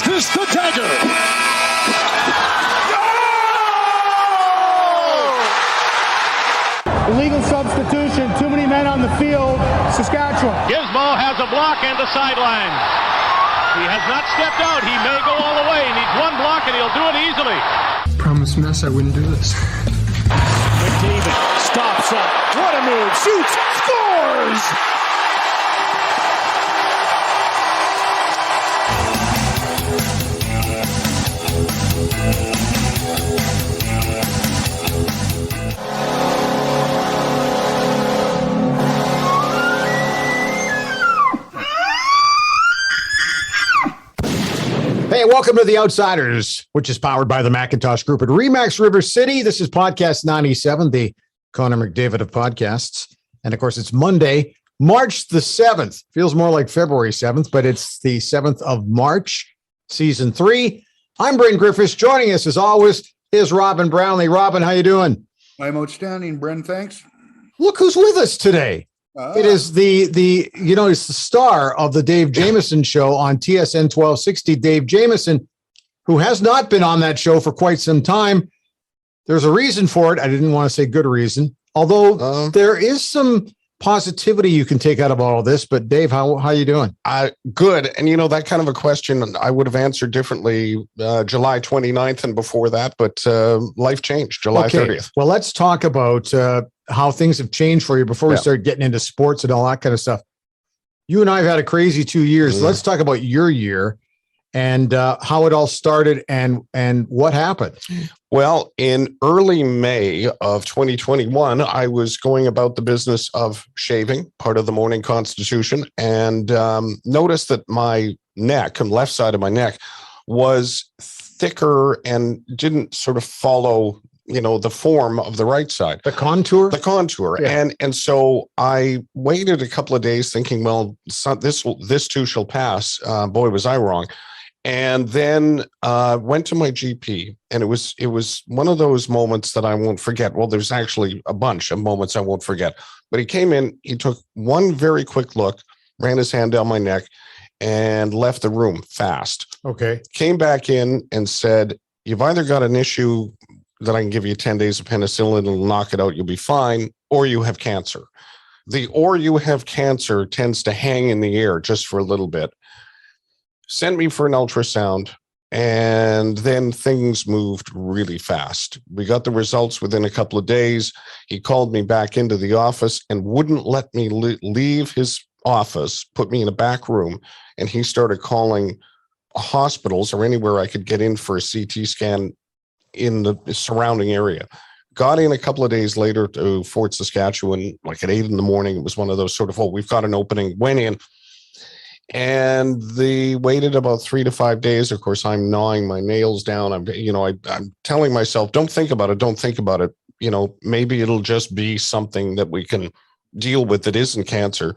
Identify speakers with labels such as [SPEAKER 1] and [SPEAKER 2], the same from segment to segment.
[SPEAKER 1] Is this the dagger?
[SPEAKER 2] Illegal substitution, too many men on the field, Saskatchewan.
[SPEAKER 3] Gizmo has a block and the sideline. He has not stepped out. He may go all the way. He needs one block and he'll do it easily.
[SPEAKER 4] Promise Mess I wouldn't do this.
[SPEAKER 1] McDavid stops up. What a move. Shoots. Scores!
[SPEAKER 5] Hey, welcome to The Outsiders, which is powered by the Macintosh Group at Remax River City. This is podcast 97, the Connor McDavid of podcasts. And of course, it's Monday, March the 7th. Feels more like February 7th, but it's the 7th of March, season 3. I'm Bryn Griffiths. Joining us, as always, is Robin Brownlee. Robin, how you doing?
[SPEAKER 6] I'm outstanding, Bryn. Thanks.
[SPEAKER 5] Look who's with us today. It is it's the star of the Dave Jamieson show on TSN 1260, Dave Jamieson, who has not been on that show for quite some time. There's a reason for it. I didn't want to say good reason, although there is some positivity you can take out of all of this. But Dave, how you doing?
[SPEAKER 7] Good. And that kind of a question I would have answered differently July 29th and before that, but life changed July 30th.
[SPEAKER 5] Well, let's talk about how things have changed for you before we start getting into sports and all that kind of stuff. You and I have had a crazy 2 years. Let's talk about your year and how it all started and what happened.
[SPEAKER 7] Well, in early May of 2021, I was going about the business of shaving, part of the morning constitution, and noticed that my neck, and left side of my neck, was thicker and didn't sort of follow the form of the right side.
[SPEAKER 5] The contour?
[SPEAKER 7] The contour. Yeah. And so I waited a couple of days thinking, well, this too shall pass. Boy, was I wrong. And then went to my GP, and it was one of those moments that I won't forget. Well, there's actually a bunch of moments I won't forget. But he came in, he took one very quick look, ran his hand down my neck, and left the room fast.
[SPEAKER 5] Okay. Came
[SPEAKER 7] back in and said, you've either got an issue that I can give you 10 days of penicillin and it'll knock it out, you'll be fine, or you have cancer. The or you have cancer tends to hang in the air just for a little bit. Sent me for an ultrasound, and then things moved really fast. We got the results within a couple of days. He called me back into the office and wouldn't let me leave his office, put me in a back room, and he started calling hospitals or anywhere I could get in for a CT scan in the surrounding area. Got in a couple of days later to Fort Saskatchewan, like at 8 a.m. It was one of those sort of, we've got an opening, went in. And they waited about 3 to 5 days. Of course, I'm gnawing my nails down. I'm telling myself, don't think about it. Don't think about it. Maybe it'll just be something that we can deal with that isn't cancer.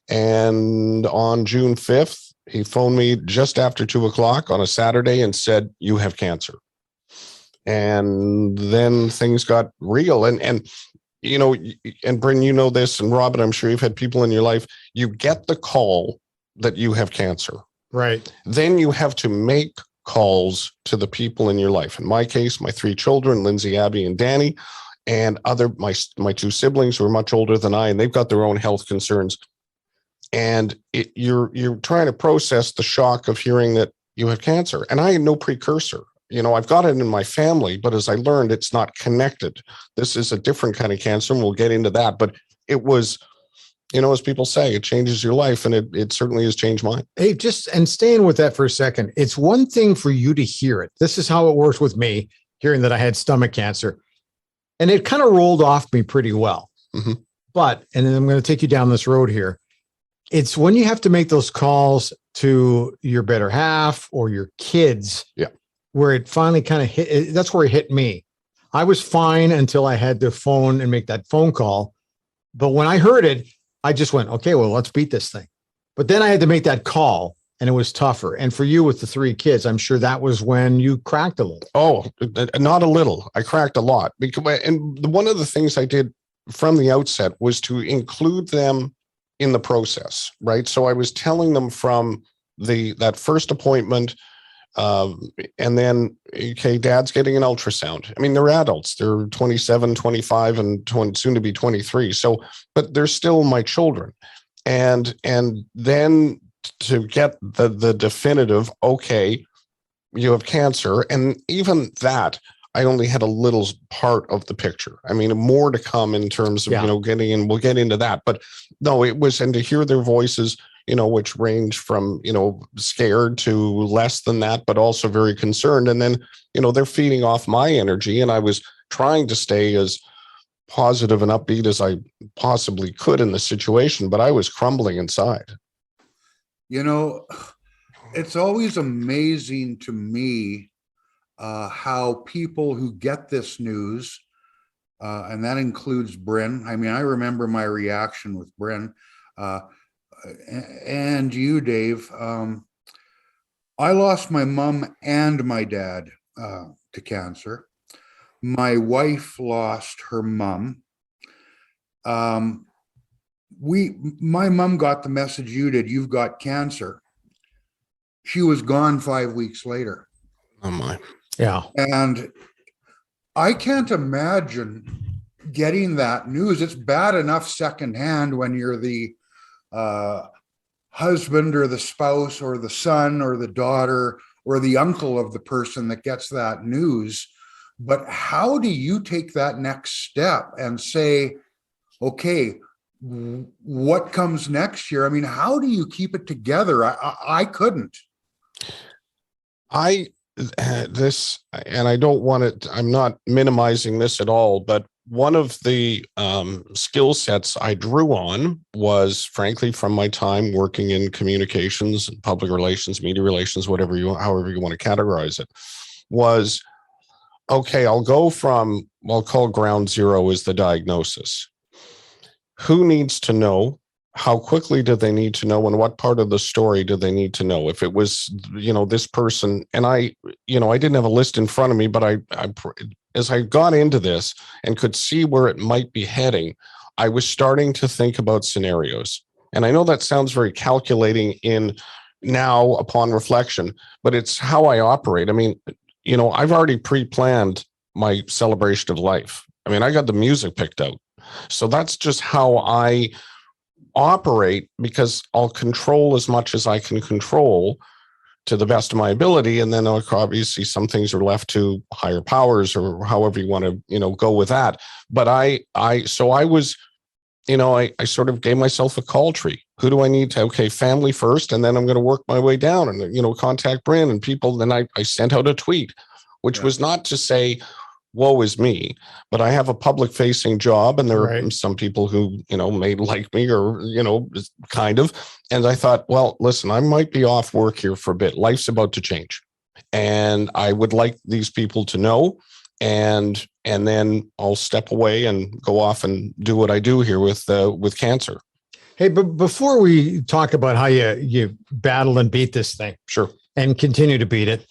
[SPEAKER 7] And on June 5th, he phoned me just after 2:00 on a Saturday and said, you have cancer. And then things got real. And Bryn, this, and Robin, I'm sure you've had people in your life, you get the call that you have cancer.
[SPEAKER 5] Right.
[SPEAKER 7] Then you have to make calls to the people in your life. In my case, my 3 children, Lindsay, Abby, and Danny, and my 2 siblings who are much older than I, and they've got their own health concerns. And you're trying to process the shock of hearing that you have cancer. And I had no precursor. I've got it in my family, but as I learned, it's not connected. This is a different kind of cancer, and we'll get into that. But it was, as people say, it changes your life, and it certainly has changed mine.
[SPEAKER 5] Hey, and staying with that for a second, it's one thing for you to hear it. This is how it works with me, hearing that I had stomach cancer. And it kind of rolled off me pretty well.
[SPEAKER 7] Mm-hmm.
[SPEAKER 5] But, and then I'm going to take you down this road here. It's when you have to make those calls to your better half or your kids.
[SPEAKER 7] Yeah.
[SPEAKER 5] Where it finally kind of hit, that's where it hit me. I was fine until I had to phone and make that phone call. But when I heard it, I just went, okay, well, let's beat this thing. But then I had to make that call, and it was tougher. And for you with the 3 kids, I'm sure that was when you cracked a little.
[SPEAKER 7] Oh, not a little. I cracked a lot. And one of the things I did from the outset was to include them in the process, right? So I was telling them from that first appointment, And then, okay, dad's getting an ultrasound. I mean, they're adults. They're 27, 25, and soon to be 23. So, but they're still my children. And then to get the definitive, okay, you have cancer. And even that, I only had a little part of the picture. I mean, more to come in terms of, getting in, we'll get into that. But no, it was, and to hear their voices, which range from, scared to less than that, but also very concerned. And then, they're feeding off my energy. And I was trying to stay as positive and upbeat as I possibly could in the situation, but I was crumbling inside.
[SPEAKER 6] It's always amazing to me how people who get this news, and that includes Bryn. I mean, I remember my reaction with Bryn, and you, Dave. I lost my mom and my dad to cancer. My wife lost her mom. My mom got the message you did, you've got cancer. She was gone 5 weeks later.
[SPEAKER 7] Oh my.
[SPEAKER 5] Yeah.
[SPEAKER 6] And I can't imagine getting that news. It's bad enough secondhand when you're the husband or the spouse or the son or the daughter or the uncle of the person that gets that news. But how do you take that next step and say, okay, what comes next year? I mean, how do you keep it together? I couldn't. And I don't want it, I'm not minimizing this at all, but one of the skill sets I drew on was, frankly, from my time working in communications and public relations, media relations, however you want to categorize it, was, okay, I'll call ground zero is the diagnosis. Who needs to know? How quickly do they need to know? And what part of the story do they need to know? If it was, this person, and I didn't have a list in front of me, but I as I got into this and could see where it might be heading, I was starting to think about scenarios. And I know that sounds very calculating in now upon reflection, but it's how I operate. I mean, I've already pre-planned my celebration of life. I mean, I got the music picked out. So that's just how I operate, because I'll control as much as I can control to the best of my ability. And then obviously some things are left to higher powers, or however you want to, go with that. But I was, I sort of gave myself a call tree. Who do I need to, okay, family first, and then I'm going to work my way down and, contact Bryn and people. Then I sent out a tweet, which was not to say, woe is me, but I have a public facing job, and there are some people who, may like me or, kind of. And I thought, well, listen, I might be off work here for a bit. Life's about to change. And I would like these people to know. And then I'll step away and go off and do what I do here with cancer.
[SPEAKER 5] Hey, but before we talk about how you battle and beat this thing,
[SPEAKER 7] sure,
[SPEAKER 5] and continue to beat it,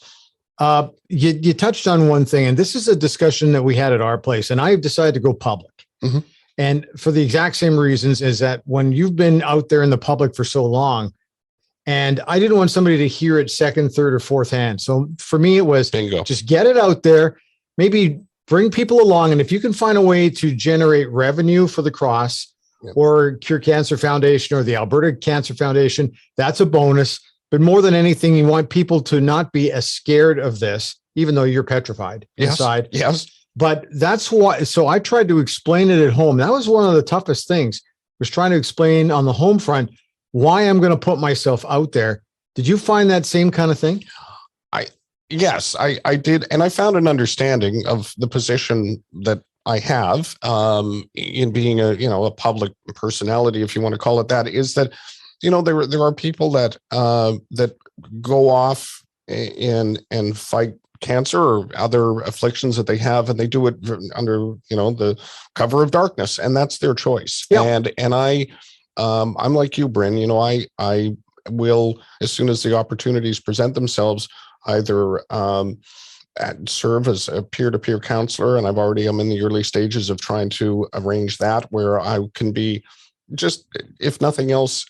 [SPEAKER 5] you touched on one thing, and this is a discussion that we had at our place, and I decided to go public.
[SPEAKER 7] Mm-hmm.
[SPEAKER 5] And for the exact same reasons, is that when you've been out there in the public for so long, and I didn't want somebody to hear it second, third, or fourth hand. So for me, it was
[SPEAKER 7] bingo. Just
[SPEAKER 5] get it out there, maybe bring people along. And if you can find a way to generate revenue for the Cross or Cure Cancer Foundation or the Alberta Cancer Foundation, that's a bonus. But more than anything, you want people to not be as scared of this, even though you're petrified inside.
[SPEAKER 7] Yes.
[SPEAKER 5] But that's why. So I tried to explain it at home. That was one of the toughest things, was trying to explain on the home front why I'm going to put myself out there. Did you find that same kind of thing?
[SPEAKER 7] Yes, I did. And I found an understanding of the position that I have in being a public personality, if you want to call it that, is that, there are people that go off and fight cancer or other afflictions that they have, and they do it under, the cover of darkness, and that's their choice. Yeah. And I'm like you, Bryn, I will, as soon as the opportunities present themselves, either serve as a peer-to-peer counselor, and I'm in the early stages of trying to arrange that, where I can be just, if nothing else,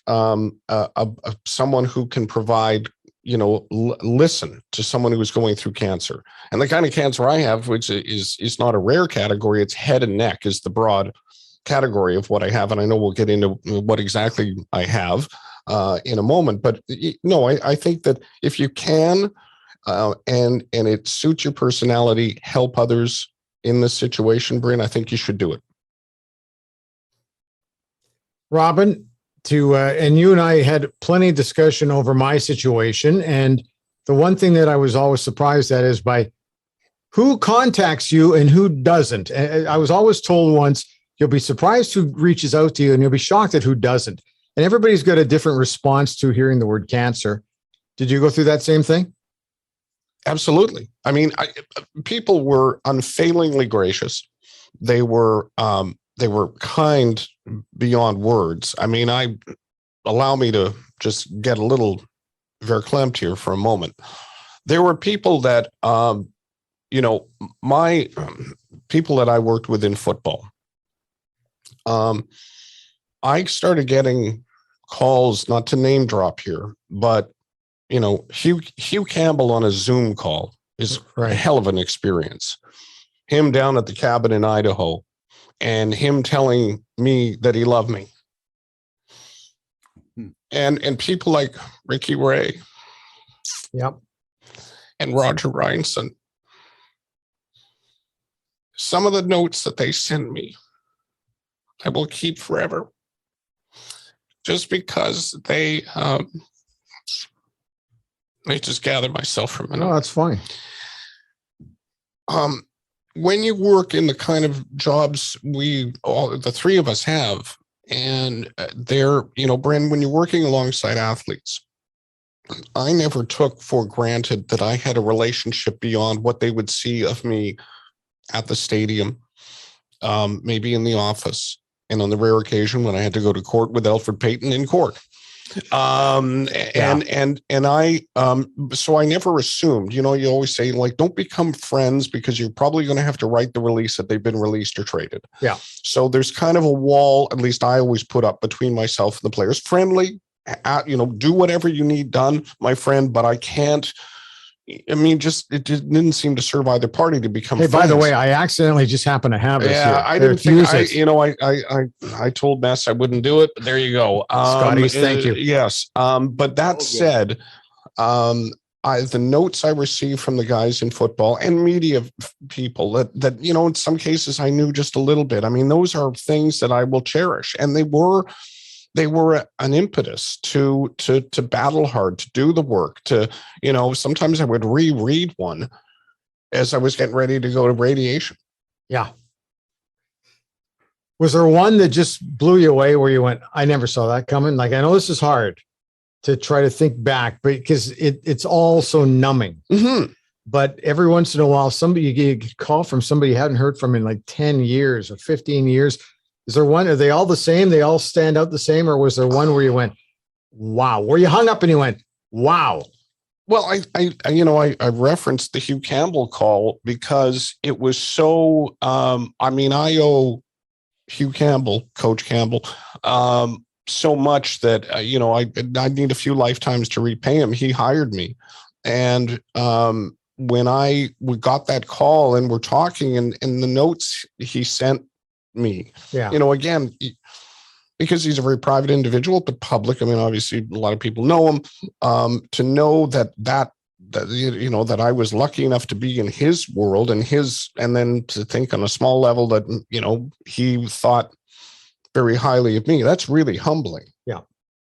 [SPEAKER 7] someone who can provide,
[SPEAKER 6] listen to someone who is going through cancer. And the kind of cancer I have, which is not a rare category, it's head and neck is the broad category of what I have. And I know we'll get into what exactly I have in a moment. But no, I think that if you can, and it suits your personality, help others in this situation, Bryn, I think you should do it.
[SPEAKER 5] Robin, and you and I had plenty of discussion over my situation. And the one thing that I was always surprised at is by who contacts you and who doesn't. And I was always told once, you'll be surprised who reaches out to you and you'll be shocked at who doesn't. And everybody's got a different response to hearing the word cancer. Did you go through that same thing?
[SPEAKER 6] Absolutely. I mean, people were unfailingly gracious. They were kind beyond words. I mean, allow me to just get a little verklempt here for a moment. There were people that, my people that I worked with in football. I started getting calls, not to name drop here, but Hugh Campbell on a Zoom call is a hell of an experience. Him down at the cabin in Idaho and him telling me that he loved me. And people like Ricky Ray.
[SPEAKER 5] Yep.
[SPEAKER 6] And Roger Reinson. Some of the notes that they sent me, I will keep forever. Just because they just gather myself from it.
[SPEAKER 5] No, that's fine.
[SPEAKER 6] When you work in the kind of jobs the three of us have, and Bryn, when you're working alongside athletes, I never took for granted that I had a relationship beyond what they would see of me at the stadium, maybe in the office, and on the rare occasion when I had to go to court with Alfred Payton in court. So I never assumed, you always say, like, don't become friends because you're probably going to have to write the release that they've been released or traded. Yeah. So there's kind of a wall, at least I always put up between myself and the players. Friendly, do whatever you need done, my friend, but I can't. I mean, it didn't seem to serve either party to become friends.
[SPEAKER 5] By the way, I accidentally just happened to have this here.
[SPEAKER 6] I didn't think I told Mess I wouldn't do it, but there you go.
[SPEAKER 5] Scotty's, thank you.
[SPEAKER 6] Yes. But that said, the notes I received from the guys in football and media people that in some cases I knew just a little bit. I mean, those are things that I will cherish. And they were an impetus to battle hard, to do the work, to, sometimes I would reread one as I was getting ready to go to radiation.
[SPEAKER 5] Yeah. Was there one that just blew you away where you went, I never saw that coming? Like, I know this is hard to try to think back, but because it's all so numbing. Mm-hmm. But every once in a while, you get a call from somebody you hadn't heard from in like 10 years or 15 years. Is there one? Are they all the same? They all stand out the same? Or was there one where you went, wow, where you hung up and you went, wow?
[SPEAKER 6] Well, I referenced the Hugh Campbell call because it was so, I owe Hugh Campbell, Coach Campbell, so much that, I need a few lifetimes to repay him. He hired me. And when we got that call and we're talking and the notes he sent me, again, because he's a very private individual, but public. I mean, obviously a lot of people know him, to know that I was lucky enough to be in his world and then to think on a small level that, he thought very highly of me. That's really humbling. Yeah.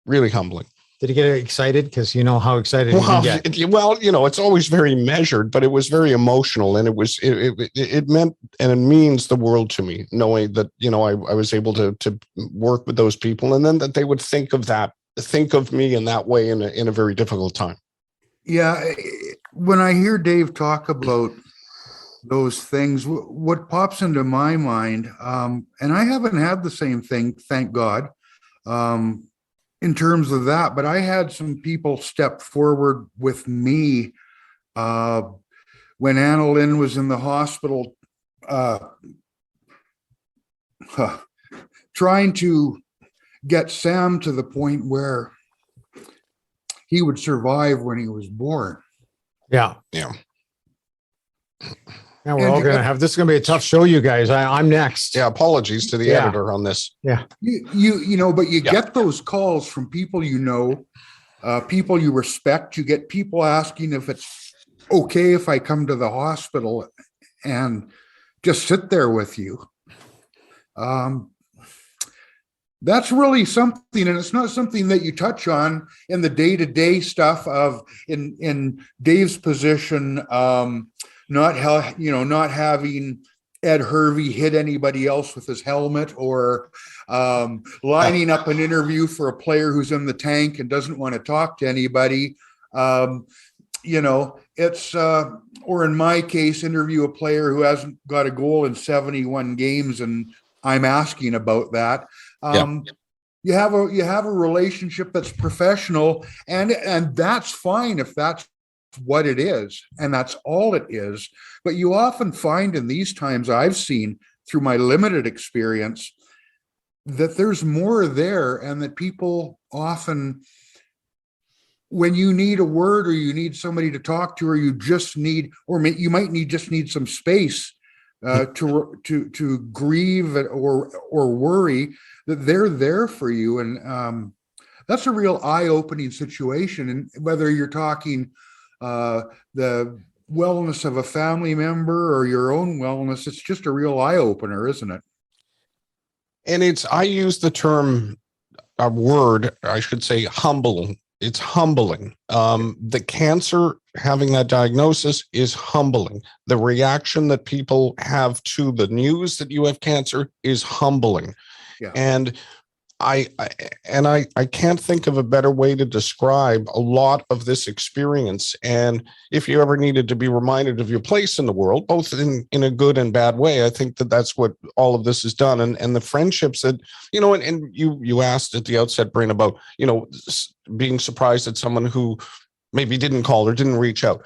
[SPEAKER 6] Really humbling.
[SPEAKER 5] Did he get excited? Because you know how excited he get.
[SPEAKER 6] Well, it's always very measured, but it was very emotional, and it meant and it means the world to me, knowing that I was able to work with those people, and then that they would think of me in that way in a very difficult time.
[SPEAKER 8] Yeah, when I hear Dave talk about those things, what pops into my mind, and I haven't had the same thing, thank God. In terms of that, but I had some people step forward with me when Anna Lynn was in the hospital, trying to get Sam to the point where he would survive when he was born.
[SPEAKER 5] Yeah.
[SPEAKER 6] Yeah.
[SPEAKER 5] Yeah, we're all going to have, this is going to be a tough show, you guys. I'm next.
[SPEAKER 6] Yeah. Apologies to the editor on this.
[SPEAKER 5] Yeah.
[SPEAKER 8] You know, but you get those calls from people, you know, people you respect. You get people asking if it's okay if I come to the hospital and just sit there with you. That's really something, and it's not something that you touch on in the day-to-day stuff of in Dave's position, not having Ed Hervey hit anybody else with his helmet, or lining up an interview for a player who's in the tank and doesn't want to talk to anybody. You know, it's or in my case, interview a player who hasn't got a goal in 71 games, and I'm asking about that. You have a relationship that's professional, and that's fine if that's what it is, and that's all it is. But you often find in these times, I've seen through my limited experience, that there's more there, and that people often, when you need a word, or you need somebody to talk to, or you just need, or you might need some space to grieve or worry, that they're there for you. And that's a real eye-opening situation. And whether you're talking the wellness of a family member or your own wellness, it's just a real eye-opener, isn't it?
[SPEAKER 6] And I use the term, a word, I should say, humbling. It's humbling. The cancer, having that diagnosis, is humbling. The reaction that people have to the news that you have cancer is humbling.
[SPEAKER 8] Yeah.
[SPEAKER 6] And I can't think of a better way to describe a lot of this experience. And if you ever needed to be reminded of your place in the world, both in a good and bad way, I think that's what all of this has done. And the friendships that, you know, and you asked at the outset, Bryn, about, you know, being surprised at someone who maybe didn't call or didn't reach out.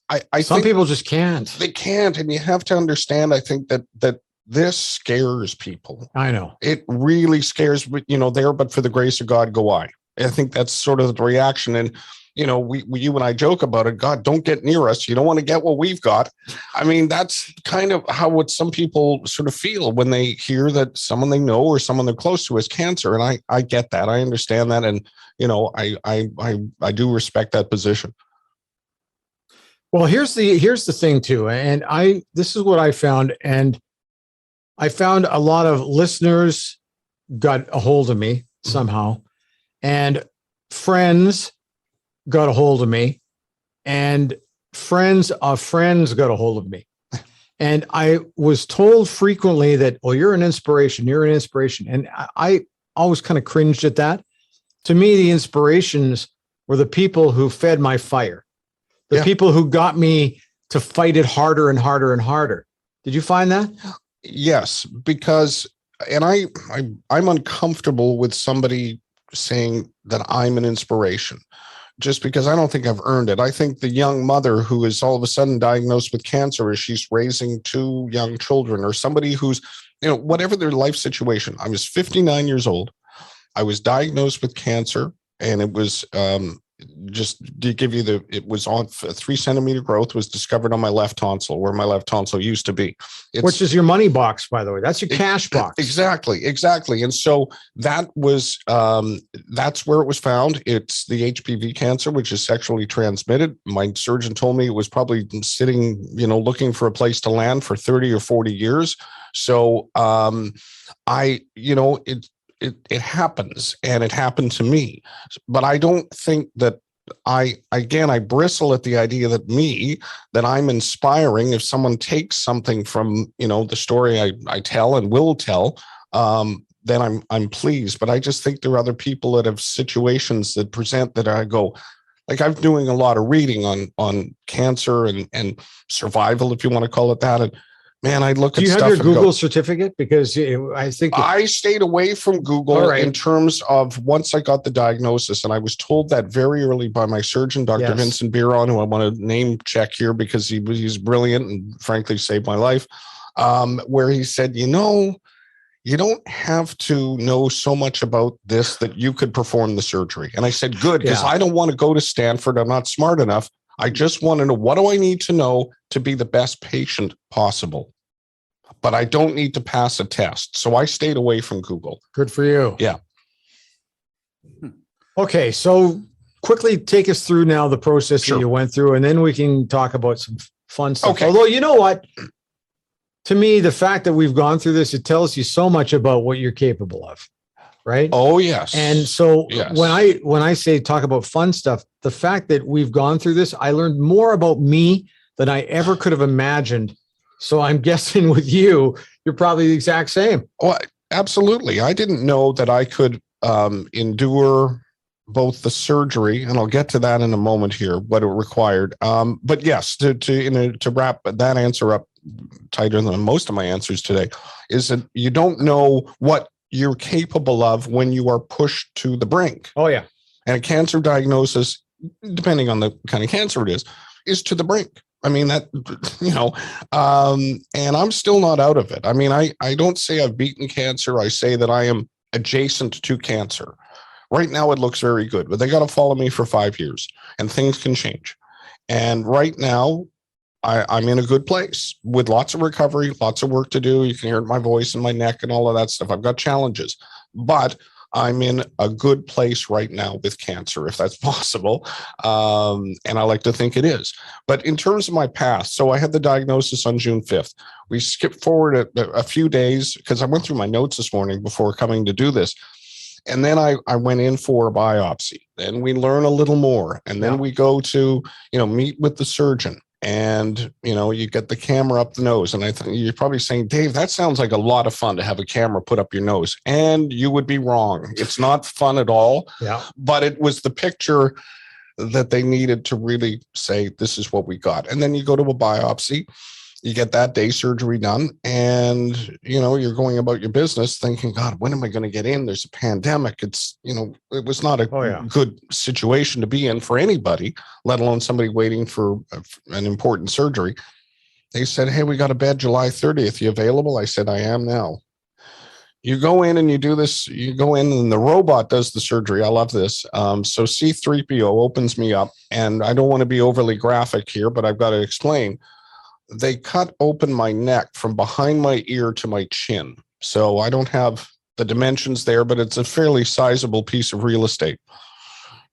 [SPEAKER 6] I
[SPEAKER 5] Some
[SPEAKER 6] think
[SPEAKER 5] people just can't.
[SPEAKER 6] They can't. And you have to understand, I think that this scares people.
[SPEAKER 5] I know.
[SPEAKER 6] It really scares, you know, there, but for the grace of God, go I. I think that's sort of the reaction. And, you know, you and I joke about it. God, don't get near us. You don't want to get what we've got. I mean, that's kind of what some people sort of feel when they hear that someone they know or someone they're close to has cancer. And I get that. I understand that. And, you know, I do respect that position.
[SPEAKER 5] Well, here's the thing too. And this is what I found. And I found a lot of listeners got a hold of me somehow, and friends got a hold of me, and friends of friends got a hold of me. And I was told frequently that, well, you're an inspiration. And I always kind of cringed at that. To me, the inspirations were the people who fed my fire, the people who got me to fight it harder and harder and harder. Did you find that?
[SPEAKER 6] Yes, because, and I'm uncomfortable with somebody saying that I'm an inspiration, just because I don't think I've earned it. I think the young mother who is all of a sudden diagnosed with cancer as she's raising 2 young children, or somebody who's, you know, whatever their life situation. I was 59 years old. I was diagnosed with cancer, and it was just to give you it was on 3 centimeter growth, was discovered on my left tonsil, where my left tonsil used to be.
[SPEAKER 5] Which is your money box, by the way. That's your cash box.
[SPEAKER 6] Exactly. And so that was, that's where it was found. It's the HPV cancer, which is sexually transmitted. My surgeon told me it was probably sitting, you know, looking for a place to land for 30 or 40 years. So it happens, and it happened to me. But I don't think that I bristle at the idea that I'm inspiring. If someone takes something from, you know, the story I tell and will tell, then I'm pleased. But I just think there are other people that have situations that present that I go, like, I'm doing a lot of reading on cancer and survival, if you want to call it that. And man, I look at stuff. Do you have your
[SPEAKER 5] Google certificate? Because I think
[SPEAKER 6] I stayed away from Google in terms of once I got the diagnosis, and I was told that very early by my surgeon, Dr. Vincent Biron, who I want to name check here because he's brilliant and frankly saved my life, where he said, you know, you don't have to know so much about this that you could perform the surgery. And I said, good, because I don't want to go to Stanford. I'm not smart enough. I just want to know, what do I need to know to be the best patient possible? But I don't need to pass a test. So I stayed away from Google.
[SPEAKER 5] Good for you.
[SPEAKER 6] Yeah.
[SPEAKER 5] Okay. So quickly take us through now the process that you went through, and then we can talk about some fun stuff.
[SPEAKER 6] Okay.
[SPEAKER 5] Although, you know what? To me, the fact that we've gone through this, it tells you so much about what you're capable of, right?
[SPEAKER 6] Oh, yes.
[SPEAKER 5] And so when I say talk about fun stuff, the fact that we've gone through this, I learned more about me than I ever could have imagined. So I'm guessing with you, you're probably the exact same.
[SPEAKER 6] Oh, absolutely. I didn't know that I could endure both the surgery, and I'll get to that in a moment here, what it required. But yes, to wrap that answer up tighter than most of my answers today, is that you don't know what you're capable of when you are pushed to the brink.
[SPEAKER 5] Oh, yeah.
[SPEAKER 6] And a cancer diagnosis, depending on the kind of cancer it is to the brink. I mean, that, and I'm still not out of it. I mean, I don't say I've beaten cancer. I say that I am adjacent to cancer. Right now, it looks very good, but they got to follow me for 5 years, and things can change. And right now, I'm in a good place with lots of recovery, lots of work to do. You can hear it in my voice and my neck and all of that stuff. I've got challenges, but I'm in a good place right now with cancer, if that's possible. And I like to think it is. But in terms of my past, so I had the diagnosis on June 5th. We skipped forward a few days because I went through my notes this morning before coming to do this. And then I went in for a biopsy. Then we learn a little more. And then we go to, meet with the surgeon. And, you get the camera up the nose. And I think you're probably saying, Dave, that sounds like a lot of fun to have a camera put up your nose. And you would be wrong. It's not fun at all.
[SPEAKER 5] Yeah.
[SPEAKER 6] But it was the picture that they needed to really say, this is what we got. And then you go to a biopsy. You get that day surgery done, and, you're going about your business thinking, God, when am I going to get in? There's a pandemic. It's, it was not a good situation to be in for anybody, let alone somebody waiting for an important surgery. They said, hey, we got a bed July 30th. You available? I said, I am now. You go in and you do this. You go in and the robot does the surgery. I love this. So C-3PO opens me up, and I don't want to be overly graphic here, but I've got to explain. They cut open my neck from behind my ear to my chin. So I don't have the dimensions there, but it's a fairly sizable piece of real estate.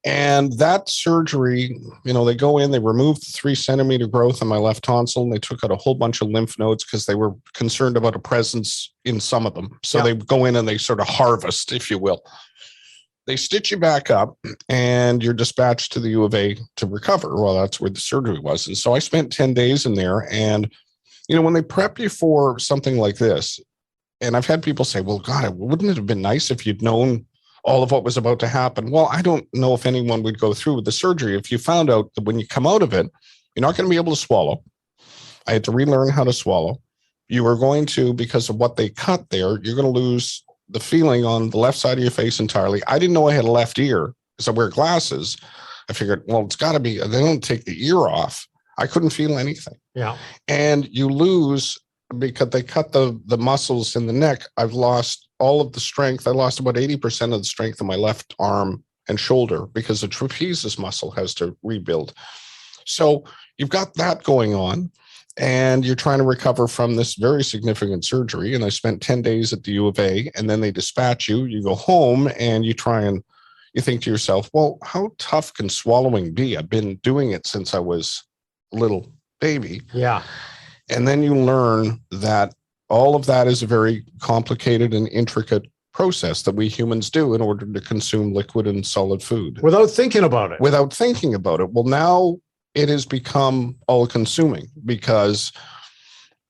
[SPEAKER 6] And that surgery, they go in, they remove the 3-centimeter growth in my left tonsil, and they took out a whole bunch of lymph nodes because they were concerned about a presence in some of them. So they go in and they sort of harvest, if you will. They stitch you back up, and you're dispatched to the U of A to recover. Well, that's where the surgery was. And so I spent 10 days in there. And, when they prep you for something like this, and I've had people say, well, God, wouldn't it have been nice if you'd known all of what was about to happen? Well, I don't know if anyone would go through with the surgery if you found out that when you come out of it, you're not going to be able to swallow. I had to relearn how to swallow. You are going to, because of what they cut there, you're going to lose the feeling on the left side of your face entirely. I didn't know I had a left ear because I wear glasses. I figured, well, it's got to be, they don't take the ear off. I couldn't feel anything.
[SPEAKER 5] Yeah.
[SPEAKER 6] And you lose, because they cut the muscles in the neck. I've lost all of the strength. I lost about 80% of the strength of my left arm and shoulder because the trapezius muscle has to rebuild. So you've got that going on. And you're trying to recover from this very significant surgery. And I spent 10 days at the U of A, and then they dispatch you. You go home and you think to yourself, well, how tough can swallowing be? I've been doing it since I was a little baby.
[SPEAKER 5] Yeah.
[SPEAKER 6] And then you learn that all of that is a very complicated and intricate process that we humans do in order to consume liquid and solid food.
[SPEAKER 5] Without thinking about it.
[SPEAKER 6] Well, now it has become all-consuming because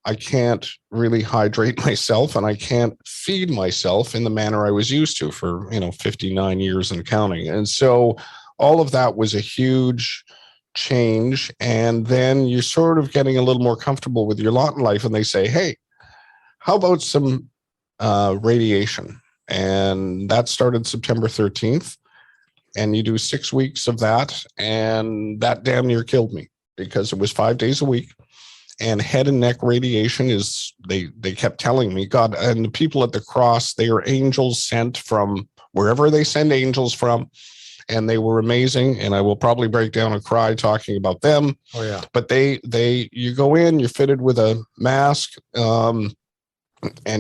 [SPEAKER 6] I can't really hydrate myself, and I can't feed myself in the manner I was used to for 59 years and counting. And so all of that was a huge change. And then you're sort of getting a little more comfortable with your lot in life, and they say, hey, how about some radiation? And that started September 13th. And you do 6 weeks of that, and that damn near killed me because it was 5 days a week. And head and neck radiation is, they kept telling me, God, and the people at the cross, they are angels sent from wherever they send angels from. And they were amazing. And I will probably break down and cry talking about them.
[SPEAKER 5] Oh yeah.
[SPEAKER 6] But you go in, you're fitted with a mask, and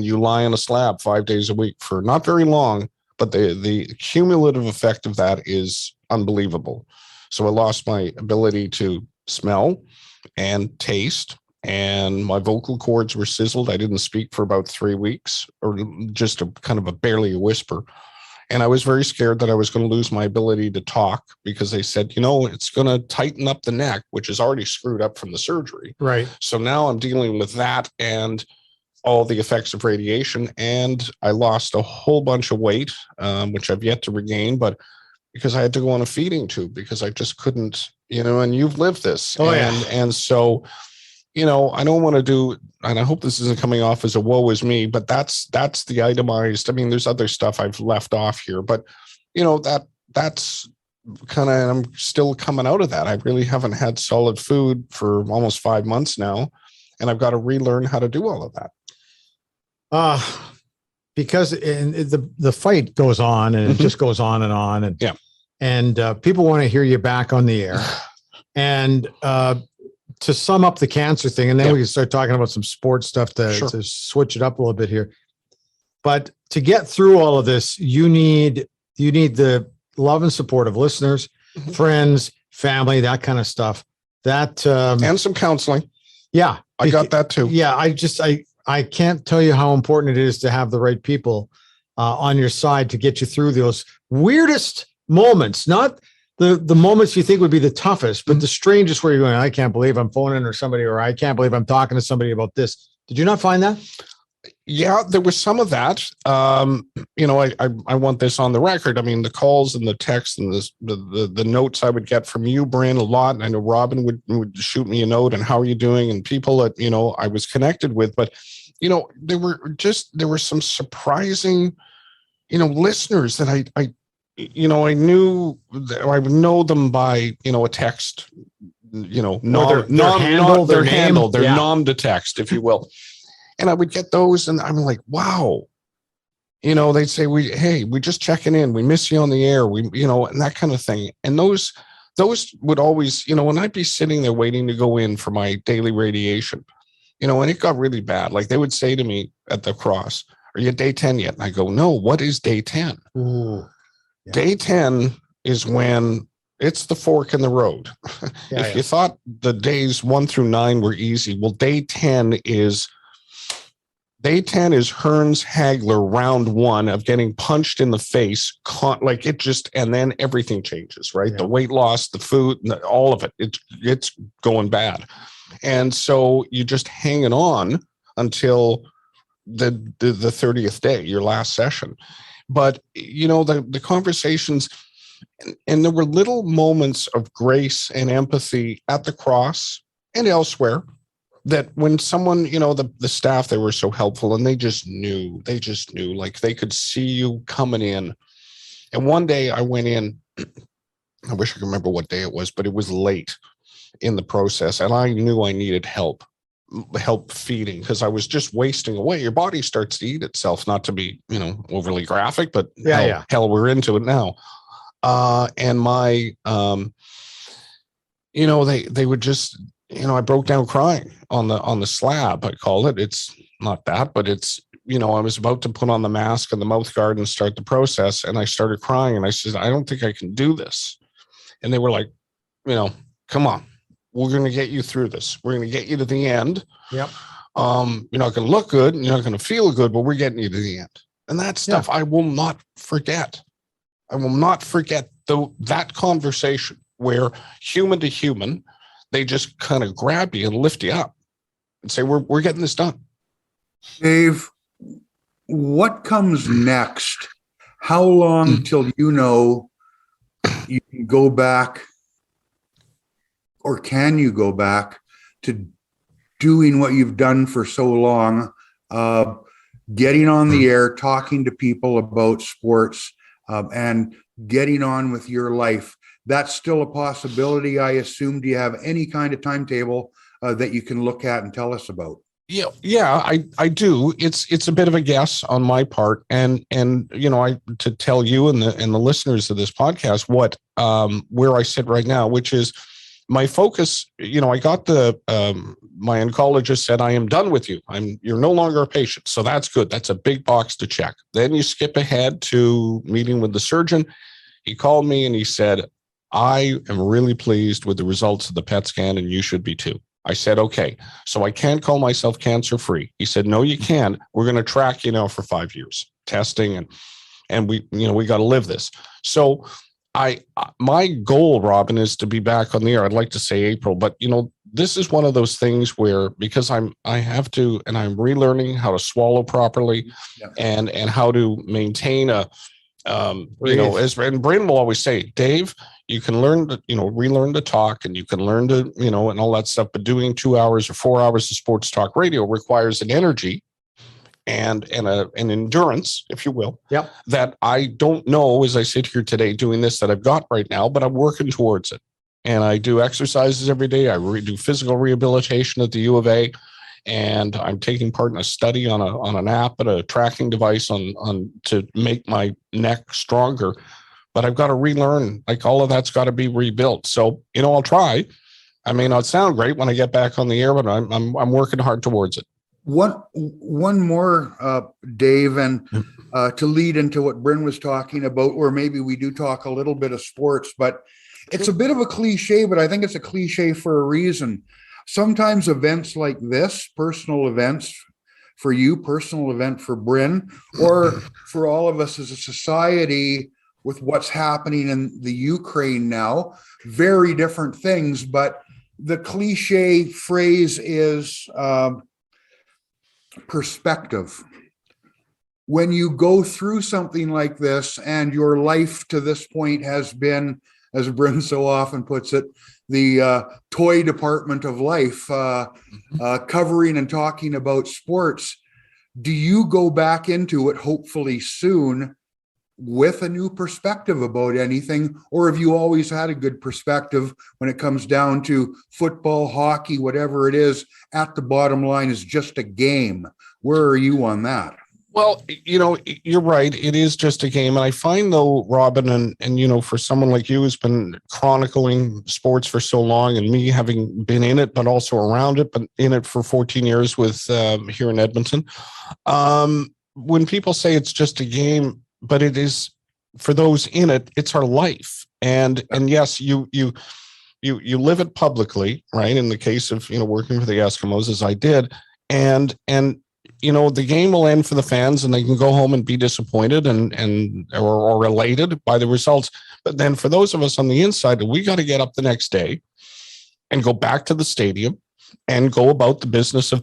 [SPEAKER 6] you lie on a slab 5 days a week for not very long, but the cumulative effect of that is unbelievable. So I lost my ability to smell and taste, and my vocal cords were sizzled. I didn't speak for about 3 weeks, or just barely a whisper. And I was very scared that I was going to lose my ability to talk, because they said, it's going to tighten up the neck, which is already screwed up from the surgery.
[SPEAKER 5] Right.
[SPEAKER 6] So now I'm dealing with that and all the effects of radiation. And I lost a whole bunch of weight, which I've yet to regain, but because I had to go on a feeding tube, because I just couldn't, and you've lived this.
[SPEAKER 5] Oh,
[SPEAKER 6] and so, I don't want to do, and I hope this isn't coming off as a woe is me, but that's the itemized. I mean, there's other stuff I've left off here, but that's kind of, I'm still coming out of that. I really haven't had solid food for almost 5 months now, and I've got to relearn how to do all of that.
[SPEAKER 5] Because the fight goes on, and it just goes on, and
[SPEAKER 6] yeah.
[SPEAKER 5] And people want to hear you back on the air. And to sum up the cancer thing, and then we can start talking about some sports stuff to switch it up a little bit here. But to get through all of this, you need the love and support of listeners, friends, family, that kind of stuff. That
[SPEAKER 6] and some counseling.
[SPEAKER 5] Yeah,
[SPEAKER 6] I got that too.
[SPEAKER 5] Yeah, I can't tell you how important it is to have the right people on your side to get you through those weirdest moments, not the moments you think would be the toughest, but the strangest, where you're going, I can't believe I'm phoning or somebody, or I can't believe I'm talking to somebody about this. Did you not find that?
[SPEAKER 6] Yeah, there was some of that. I want this on the record. I mean, the calls and the texts and the notes I would get from you, Bryn, a lot. And I know Robin would shoot me a note, and how are you doing? And people that, I was connected with, but, there were some surprising, listeners that I knew that I would know them by, a text, their handle, their nom de text, if you will. And I would get those, and I'm like, wow. They'd say, we just checking in. We miss you on the air. And that kind of thing. And those would always, when I'd be sitting there waiting to go in for my daily radiation, and it got really bad. Like, they would say to me at the cross, are you at day 10 yet? And I go, no, what is day 10?
[SPEAKER 5] Ooh, yeah.
[SPEAKER 6] Day 10 is when it's the fork in the road. If you thought the days 1 through 9 were easy, well, day 10 is Hearns Hagler round 1 of getting punched in the face. And then everything changes, right? Yeah. The weight loss, the food, all of it. It's going bad. And so you're just hanging on until the 30th day, your last session. But, the conversations, and there were little moments of grace and empathy at the cross and elsewhere, that when someone, the staff, they were so helpful, and they just knew, like, they could see you coming in. And one day I went in, I wish I could remember what day it was, but it was late in the process, and I knew I needed help feeding, because I was just wasting away. Your body starts to eat itself, not to be, overly graphic, but hell, we're into it now. And my, they would just, I broke down crying on the slab. I call it. It's not that, but it's, I was about to put on the mask and the mouth guard and start the process. And I started crying, and I said, I don't think I can do this. And they were like, come on, we're going to get you through this. We're going to get you to the end.
[SPEAKER 5] Yep.
[SPEAKER 6] You're not going to look good, and you're not going to feel good, but we're getting you to the end. And that stuff I will not forget. I will not forget that conversation where, human to human, they just kind of grab you and lift you up and say, we're getting this done.
[SPEAKER 8] Dave, what comes next? How long till you can go back, or can you go back to doing what you've done for so long, getting on the air, talking to people about sports, and getting on with your life? That's still a possibility, I assume. Do you have any kind of timetable that you can look at and tell us about?
[SPEAKER 6] Yeah, I do. It's a bit of a guess on my part, and I to tell you and the listeners of this podcast what where I sit right now, which is my focus. I got my oncologist said, I am done with you. You're no longer a patient, so that's good. That's a big box to check. Then you skip ahead to meeting with the surgeon. He called me and he said, I am really pleased with the results of the PET scan, and you should be too. I said, okay, so I can't call myself cancer-free. He said, no, you can't. We're going to track you now for 5 years, testing, and we got to live this. So my goal, Robin, is to be back on the air. I'd like to say April, but this is one of those things where, because I'm relearning how to swallow properly, and how to maintain as Bryn will always say, Dave, you can learn to, relearn to talk, and you can learn to, and all that stuff. But doing 2 hours or 4 hours of sports talk radio requires an energy and an endurance, if you will, that I don't know as I sit here today doing this that I've got right now, but I'm working towards it. And I do exercises every day. I do physical rehabilitation at the U of A, and I'm taking part in a study on an app and a tracking device on to make my neck stronger. But I've got to relearn, like all of that's got to be rebuilt. So, I'll try. I may not sound great when I get back on the air, but I'm working hard towards it.
[SPEAKER 8] One more, Dave, and to lead into what Bryn was talking about, or maybe we do talk a little bit of sports, but it's a bit of a cliche, but I think it's a cliche for a reason. Sometimes events like this, personal events for you, personal event for Bryn, or for all of us as a society, with what's happening in the Ukraine now, very different things. But the cliche phrase is perspective. When you go through something like this, and your life to this point has been, as Bryn so often puts it, the toy department of life, covering and talking about sports, do you go back into it hopefully soon with a new perspective about anything, or have you always had a good perspective when it comes down to football, hockey, whatever it is? At the bottom line is just a game. Where are you on that?
[SPEAKER 6] Well, you're right. It is just a game. And I find, though, Robin, and for someone like you who's been chronicling sports for so long, and me having been in it, but also around it, but in it for 14 years with here in Edmonton, when people say it's just a game, but it is, for those in it, it's our life. And yes, you live it publicly, right? In the case of, working for the Eskimos, as I did, and the game will end for the fans, and they can go home and be disappointed or elated by the results. But then for those of us on the inside, we got to get up the next day and go back to the stadium and go about the business of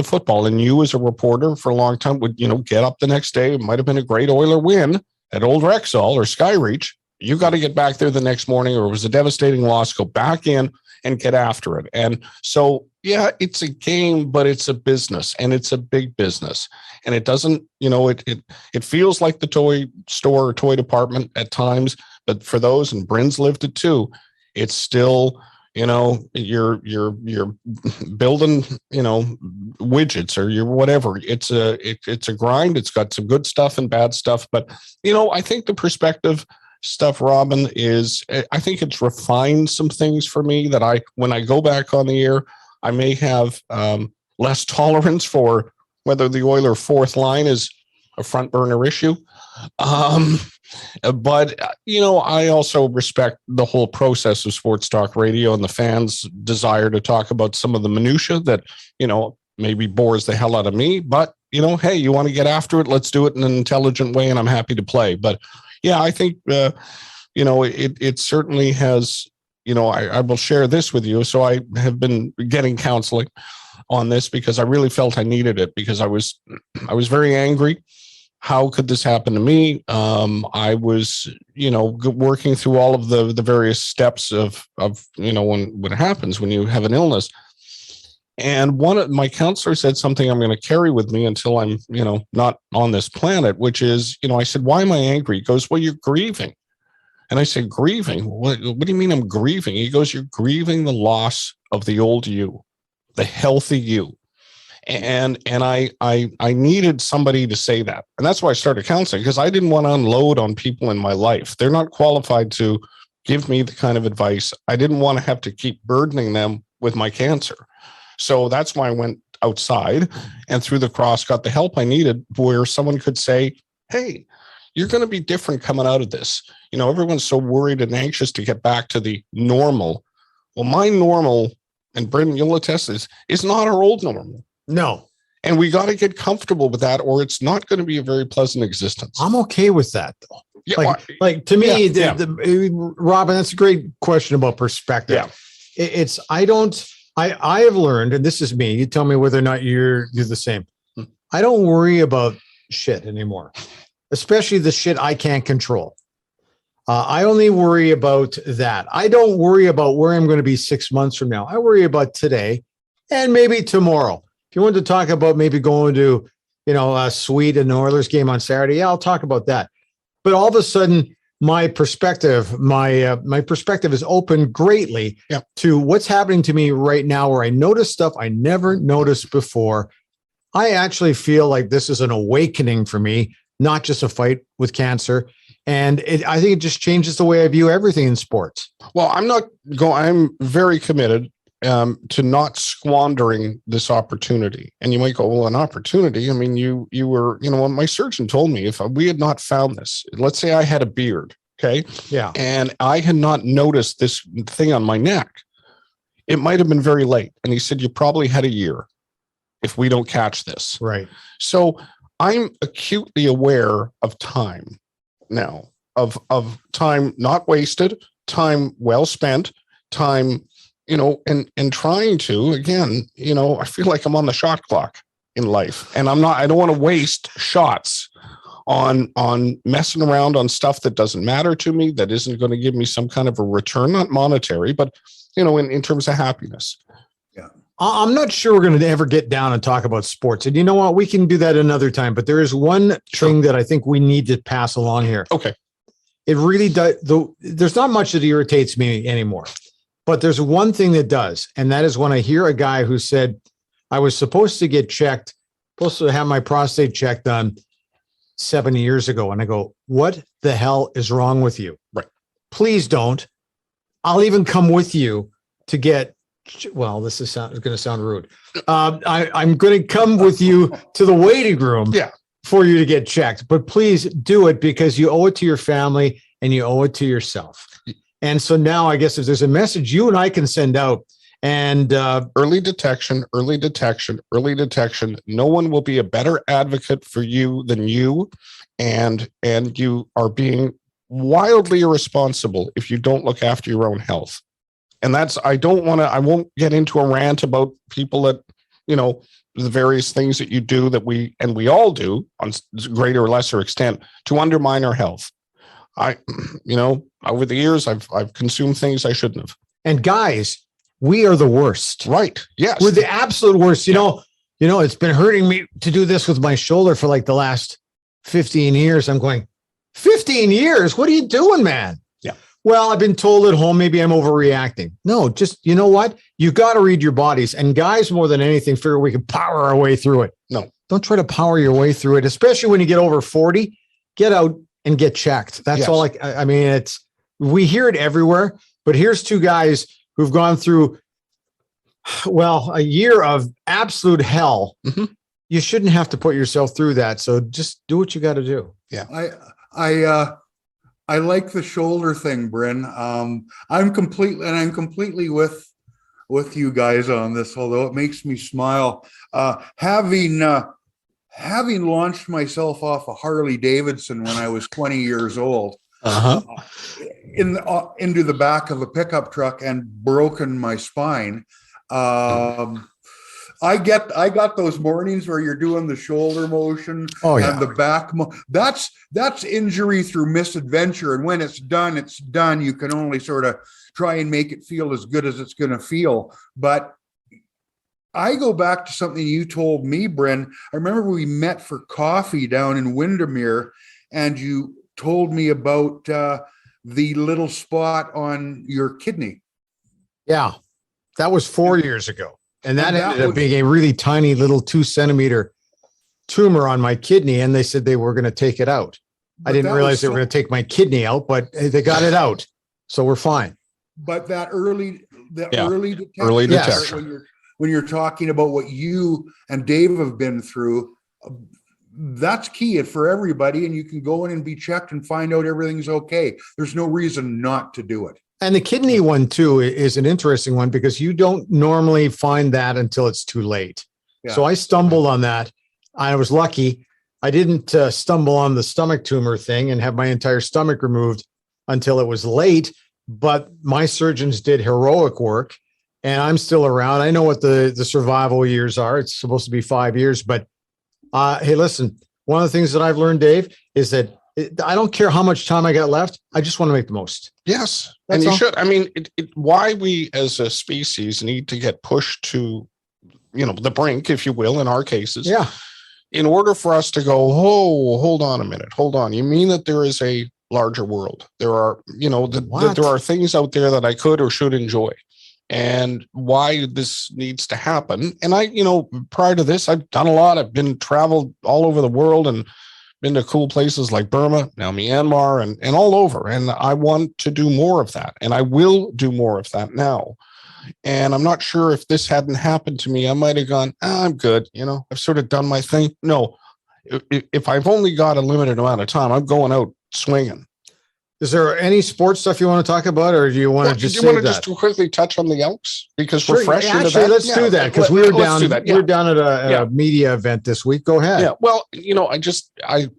[SPEAKER 6] football. And you, as a reporter for a long time, would, get up the next day. It might have been a great Oiler win at Old Rexall or Skyreach. You got to get back there the next morning, or it was a devastating loss, go back in and get after it. And so, yeah, it's a game, but it's a business, and it's a big business. And it doesn't, it feels like the toy store or toy department at times, but for those, and Bryn's lived it too, it's still, you're building, widgets, or you're whatever. It's a grind. It's got some good stuff and bad stuff, but I think the perspective stuff, Robin, is, I think it's refined some things for me that when I go back on the air, I may have less tolerance for whether the Oiler fourth line is a front burner issue. But, I also respect the whole process of sports talk radio and the fans' desire to talk about some of the minutia that, maybe bores the hell out of me. But, hey, you want to get after it? Let's do it in an intelligent way, and I'm happy to play. But, yeah, I think, it certainly has, I will share this with you. So I have been getting counseling on this because I really felt I needed it, because I was very angry. How could this happen to me? I was, working through all of the various steps of when it happens, when you have an illness. And one of my counselors said something I'm going to carry with me until I'm, not on this planet, which is, I said, why am I angry? He goes, well, you're grieving. And I said, grieving? What do you mean I'm grieving? He goes, you're grieving the loss of the old you. the healthy you. And I needed somebody to say that. And that's why I started counseling, because I didn't want to unload on people in my life. They're not qualified to give me the kind of advice. I didn't want to have to keep burdening them with my cancer. So that's why I went outside and through the cross got the help I needed, where someone could say, hey, you're going to be different coming out of this. You know, everyone's so worried and anxious to get back to the normal. Well, my normal, and Bryn, you'll attest this, is not our old normal.
[SPEAKER 5] No.
[SPEAKER 6] And we got to get comfortable with that, or it's not going to be a very pleasant existence.
[SPEAKER 5] I'm okay with that, though.
[SPEAKER 6] Yeah,
[SPEAKER 5] like to me,
[SPEAKER 6] yeah,
[SPEAKER 5] Robin, that's a great question about perspective.
[SPEAKER 6] Yeah.
[SPEAKER 5] I have learned, and this is me, you tell me whether or not you're the same. I don't worry about shit anymore, especially the shit I can't control. I only worry about that. I don't worry about where I'm going to be 6 months from now. I worry about today and maybe tomorrow. If you want to talk about maybe going to, a suite in an Oilers game on Saturday, yeah, I'll talk about that. But all of a sudden, my perspective is open greatly to what's happening to me right now, where I notice stuff I never noticed before. I actually feel like this is an awakening for me, not just a fight with cancer. And I think it just changes the way I view everything in sports.
[SPEAKER 6] Well, I'm very committed to not squandering this opportunity. And you might go, well, an opportunity. I mean, you were, my surgeon told me if we had not found this, let's say I had a beard, okay?
[SPEAKER 5] Yeah.
[SPEAKER 6] And I had not noticed this thing on my neck, it might have been very late. And he said, you probably had a year if we don't catch this.
[SPEAKER 5] Right.
[SPEAKER 6] So I'm acutely aware of time now, of time not wasted, time well spent, time, and trying to, again, I feel like I'm on the shot clock in life, and I don't want to waste shots on messing around on stuff that doesn't matter to me, that isn't going to give me some kind of a return, not monetary, but, in terms of happiness.
[SPEAKER 5] Yeah. I'm not sure we're going to ever get down and talk about sports. And you know what? We can do that another time, but there is one thing that I think we need to pass along here.
[SPEAKER 6] Okay.
[SPEAKER 5] It really does. There's not much that irritates me anymore. But there's one thing that does, and that is when I hear a guy who said, I was supposed to have my prostate checked done 7 years ago. And I go, what the hell is wrong with you?
[SPEAKER 6] Right.
[SPEAKER 5] Please don't. I'll even come with you to get, well, this is going to sound rude. I'm going to come with you to the waiting room for you to get checked. But please do it, because you owe it to your family and you owe it to yourself. And so now I guess if there's a message you and I can send out, and
[SPEAKER 6] early detection. No one will be a better advocate for you than you. And you are being wildly irresponsible if you don't look after your own health. And I won't get into a rant about people that, the various things that you do that we all do on greater or lesser extent to undermine our health. Over the years, I've consumed things I shouldn't have.
[SPEAKER 5] And guys, we are the worst.
[SPEAKER 6] Right. Yes.
[SPEAKER 5] We're the absolute worst. It's been hurting me to do this with my shoulder for like the last 15 years. I'm going, 15 years? What are you doing, man?
[SPEAKER 6] Yeah.
[SPEAKER 5] Well, I've been told at home, maybe I'm overreacting. No, just, you know what? You got to read your bodies. And guys, more than anything, figure we can power our way through it.
[SPEAKER 6] No.
[SPEAKER 5] Don't try to power your way through it, especially when you get over 40. Get out and get checked. That's all. We hear it everywhere, but here's two guys who've gone through, a year of absolute hell.
[SPEAKER 6] Mm-hmm.
[SPEAKER 5] You shouldn't have to put yourself through that. So just do what you got to do.
[SPEAKER 6] Yeah.
[SPEAKER 8] I like the shoulder thing, Bryn. I'm completely with you guys on this, although it makes me smile. Having launched myself off a Harley Davidson when I was 20 years old, into the back of a pickup truck and broken my spine. I got those mornings where you're doing the shoulder motion and the back. That's injury through misadventure. And when it's done, it's done. You can only sort of try and make it feel as good as it's going to feel. But I go back to something you told me, Bryn. I remember we met for coffee down in Windermere, and you told me about the little spot on your kidney.
[SPEAKER 5] Yeah, that was 4 years ago. And that ended up being a really tiny little 2-centimeter tumor on my kidney. And they said they were going to take it out. I didn't realize they were going to take my kidney out, but they got it out. So we're fine.
[SPEAKER 8] But that early detection,
[SPEAKER 6] early detection.
[SPEAKER 8] Yes. When you're talking about what you and Dave have been through, that's key for everybody. And you can go in and be checked and find out everything's okay. There's no reason not to do it. And
[SPEAKER 5] the kidney one too is an interesting one because you don't normally find that until it's too late. Yeah. So I stumbled on that. I was lucky. I didn't stumble on the stomach tumor thing and have my entire stomach removed until it was late, but my surgeons did heroic work and I'm still around. I know what the survival years are. It's supposed to be 5 years, but hey, listen, one of the things that I've learned, Dave, is that I don't care how much time I got left. I just want to make the most.
[SPEAKER 6] Yes. And you should. I mean, why we as a species need to get pushed to, the brink, if you will, in our cases.
[SPEAKER 5] Yeah.
[SPEAKER 6] In order for us to go, hold on a minute. Hold on. You mean that there is a larger world? There are, there are things out there that I could or should enjoy. And why this needs to happen. And I, prior to this, I've done a lot. I've traveled all over the world and been to cool places like Burma, now Myanmar, and all over. And I want to do more of that. And I will do more of that now. And I'm not sure if this hadn't happened to me, I might have gone, I'm good. I've sort of done my thing. No, if I've only got a limited amount of time, I'm going out swinging.
[SPEAKER 5] Is there any sports stuff you want to talk about, or do you want to just
[SPEAKER 6] just quickly touch on the Elks because we're fresh into that?
[SPEAKER 5] Let's do that because we were down. We're down at a media event this week. Go ahead.
[SPEAKER 6] Yeah. Well,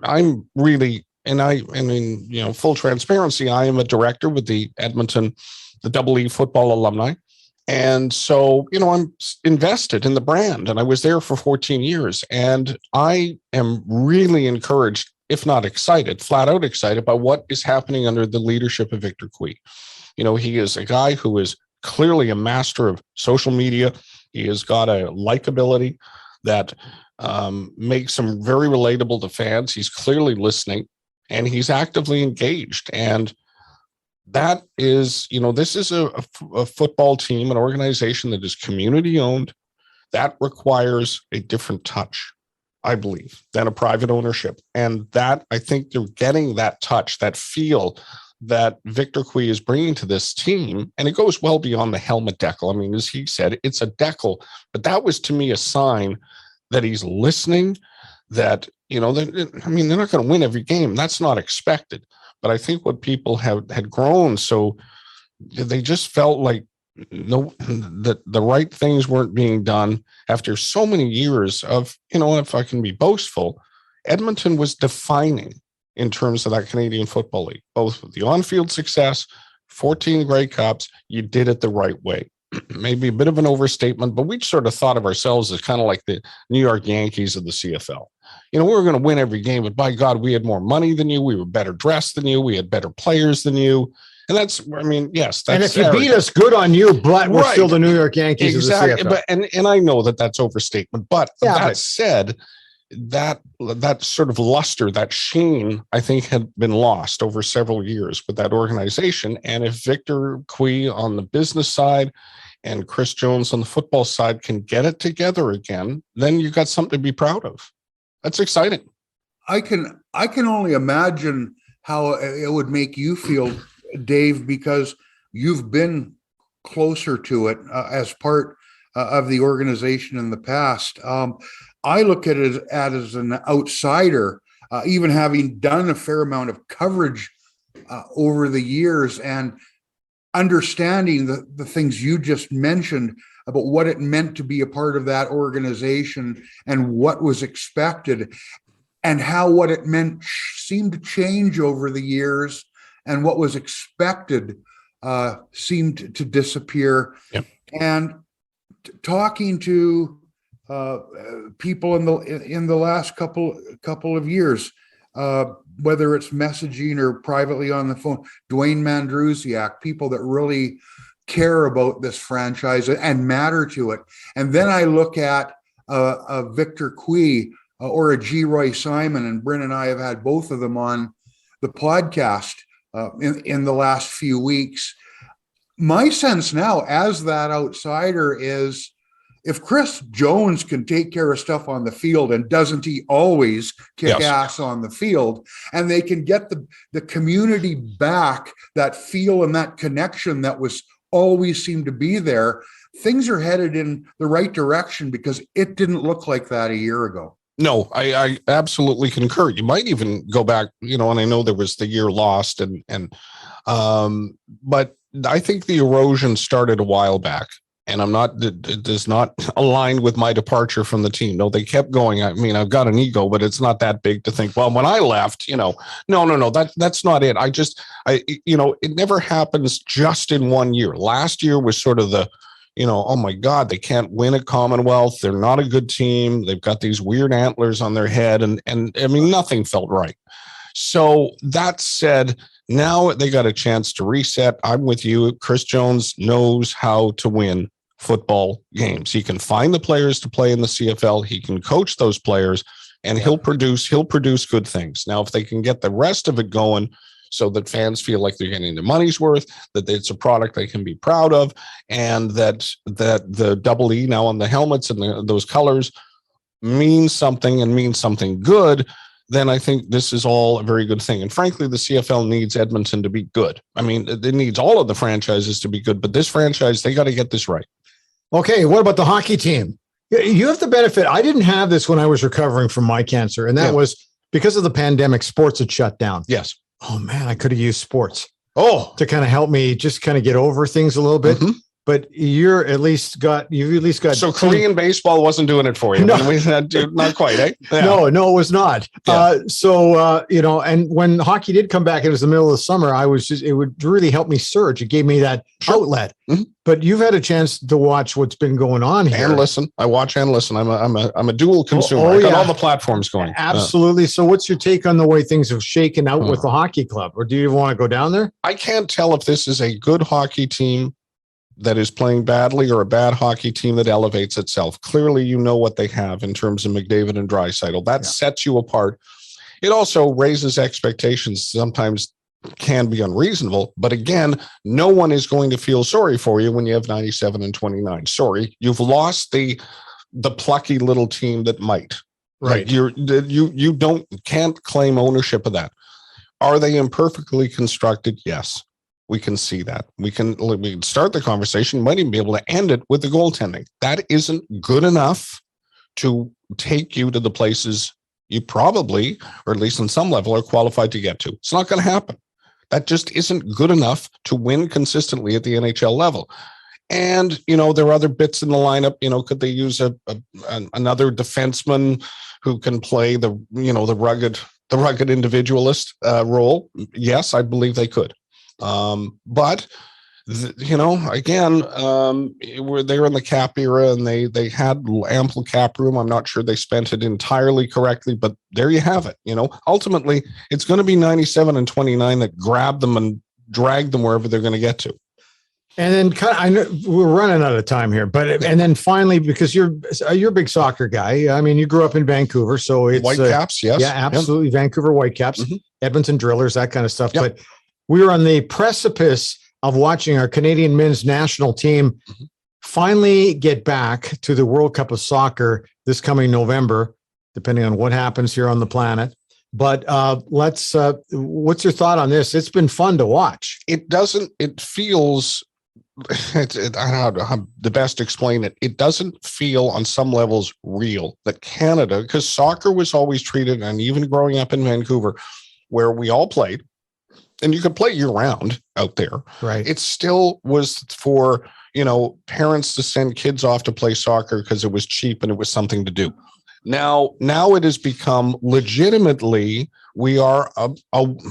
[SPEAKER 6] I'm really, full transparency. I am a director with the Edmonton, the Double E football alumni, and so I'm invested in the brand, and I was there for 14 years, and I am really encouraged, if not excited, flat out excited by what is happening under the leadership of Victor Cui. He is a guy who is clearly a master of social media. He has got a likability that makes him very relatable to fans. He's clearly listening and he's actively engaged. And that is, this is a football team, an organization that is community owned. That requires a different touch, I believe, than a private ownership. And that, I think they're getting that touch, that feel that Victor Cui is bringing to this team. And it goes well beyond the helmet decal. I mean, as he said, it's a decal, but that was to me a sign that he's listening, that, they're not going to win every game. That's not expected. But I think what people had grown, so they just felt like that the right things weren't being done after so many years of, if I can be boastful, Edmonton was defining in terms of that Canadian Football League, both with the on-field success, 14 Grey Cups. You did it the right way. Maybe a bit of an overstatement, but we sort of thought of ourselves as kind of like the New York Yankees of the CFL. We were going to win every game, but by God, we had more money than you. We were better dressed than you. We had better players than you. And that's, yes. That's,
[SPEAKER 5] and if you beat us, good on you, but we're still the New York Yankees
[SPEAKER 6] exactly.
[SPEAKER 5] of the CFL.
[SPEAKER 6] But, and I know that that's overstatement, but that said, that sort of luster, that sheen, I think had been lost over several years with that organization. And if Victor Cui on the business side and Chris Jones on the football side can get it together again, then you've got something to be proud of. That's exciting.
[SPEAKER 8] I can only imagine how it would make you feel, Dave, because you've been closer to it as part of the organization in the past. I look at it as an outsider, even having done a fair amount of coverage over the years and understanding the things you just mentioned about what it meant to be a part of that organization and what was expected and how what it meant seemed to change over the years and what was expected seemed to disappear.
[SPEAKER 6] Yep.
[SPEAKER 8] And talking to people in the last couple of years, whether it's messaging or privately on the phone, Dwayne Mandrusiak, people that really care about this franchise and matter to it. And then I look at a Victor Cui or a G. Roy Simon, and Bryn and I have had both of them on the podcast in the last few weeks. My sense now, as that outsider, is if Chris Jones can take care of stuff on the field, and doesn't he always kick ass on the field, and they can get the community back, that feel and that connection that was always seemed to be there, things are headed in the right direction, because it didn't look like that a year ago.
[SPEAKER 6] No, I absolutely concur. You might even go back, and I know there was the year lost but I think the erosion started a while back. And it does not align with my departure from the team. No, they kept going. I mean, I've got an ego, but it's not that big to think, well, when I left, no, that's not it. It never happens just in one year. Last year was sort of the, oh my God, they can't win at Commonwealth. They're not a good team. They've got these weird antlers on their head. And I mean, nothing felt right. So that said, now they got a chance to reset. I'm with you. Chris Jones knows how to win football games. He can find the players to play in the CFL. He can coach those players, and he'll produce good things. Now, if they can get the rest of it going so that fans feel like they're getting their money's worth, that it's a product they can be proud of, and that the double E now on the helmets and those colors means something and means something good, then I think this is all a very good thing. And frankly, the CFL needs Edmonton to be good. I mean, it needs all of the franchises to be good, but this franchise, they got to get this right.
[SPEAKER 5] Okay, what about the hockey team? You have the benefit. I didn't have this when I was recovering from my cancer, and that was because of the pandemic. Sports had shut down.
[SPEAKER 6] Yes.
[SPEAKER 5] Oh, man, I could have used sports to kind of help me just kind of get over things a little bit. Mm-hmm. But you've at least got.
[SPEAKER 6] So Korean baseball wasn't doing it for you.
[SPEAKER 5] No.
[SPEAKER 6] Not quite, eh? Yeah.
[SPEAKER 5] No, it was not.
[SPEAKER 6] Yeah.
[SPEAKER 5] And when hockey did come back, it was the middle of the summer. It would really help me surge. It gave me that outlet. Mm-hmm. But you've had a chance to watch what's been going on here
[SPEAKER 6] and listen. I watch and listen. I'm a dual consumer. I got all the platforms going.
[SPEAKER 5] Absolutely. So, what's your take on the way things have shaken out with the hockey club, or do you even want to go down there?
[SPEAKER 6] I can't tell if this is a good hockey team that is playing badly or a bad hockey team that elevates itself. Clearly, you know what they have in terms of McDavid and Draisaitl. That sets you apart. It also raises expectations, sometimes can be unreasonable. But again, no one is going to feel sorry for you when you have 97 and 29. Sorry, you've lost the plucky little team that might.
[SPEAKER 5] Right.
[SPEAKER 6] You can't claim ownership of that. Are they imperfectly constructed? Yes. We can see that. We can start the conversation, might even be able to end it with the goaltending. That isn't good enough to take you to the places you probably, or at least on some level, are qualified to get to. It's not going to happen. That just isn't good enough to win consistently at the NHL level. And, there are other bits in the lineup. Could they use another defenseman who can play the rugged individualist role? Yes, I believe they could. But again, they're in the cap era, and they had ample cap room. I'm not sure they spent it entirely correctly, but there you have it. Ultimately it's going to be 97 and 29 that grab them and drag them wherever they're going to get to.
[SPEAKER 5] And then I know we're running out of time here, and then finally, because you're a big soccer guy. I mean, you grew up in Vancouver, so it's
[SPEAKER 6] Whitecaps. Yes.
[SPEAKER 5] Yeah, absolutely. Yep. Vancouver Whitecaps, mm-hmm. Edmonton Drillers, that kind of stuff.
[SPEAKER 6] Yep.
[SPEAKER 5] But we were on the precipice of watching our Canadian men's national team finally get back to the World Cup of Soccer this coming November, depending on what happens here on the planet. But what's your thought on this? It's been fun to watch.
[SPEAKER 6] It feels, I don't know how the best to explain it. It doesn't feel on some levels real that Canada, because soccer was always treated, and even growing up in Vancouver, where we all played, and you could play year round out there.
[SPEAKER 5] Right.
[SPEAKER 6] It still was for, parents to send kids off to play soccer because it was cheap and it was something to do. Now it has become legitimately, we are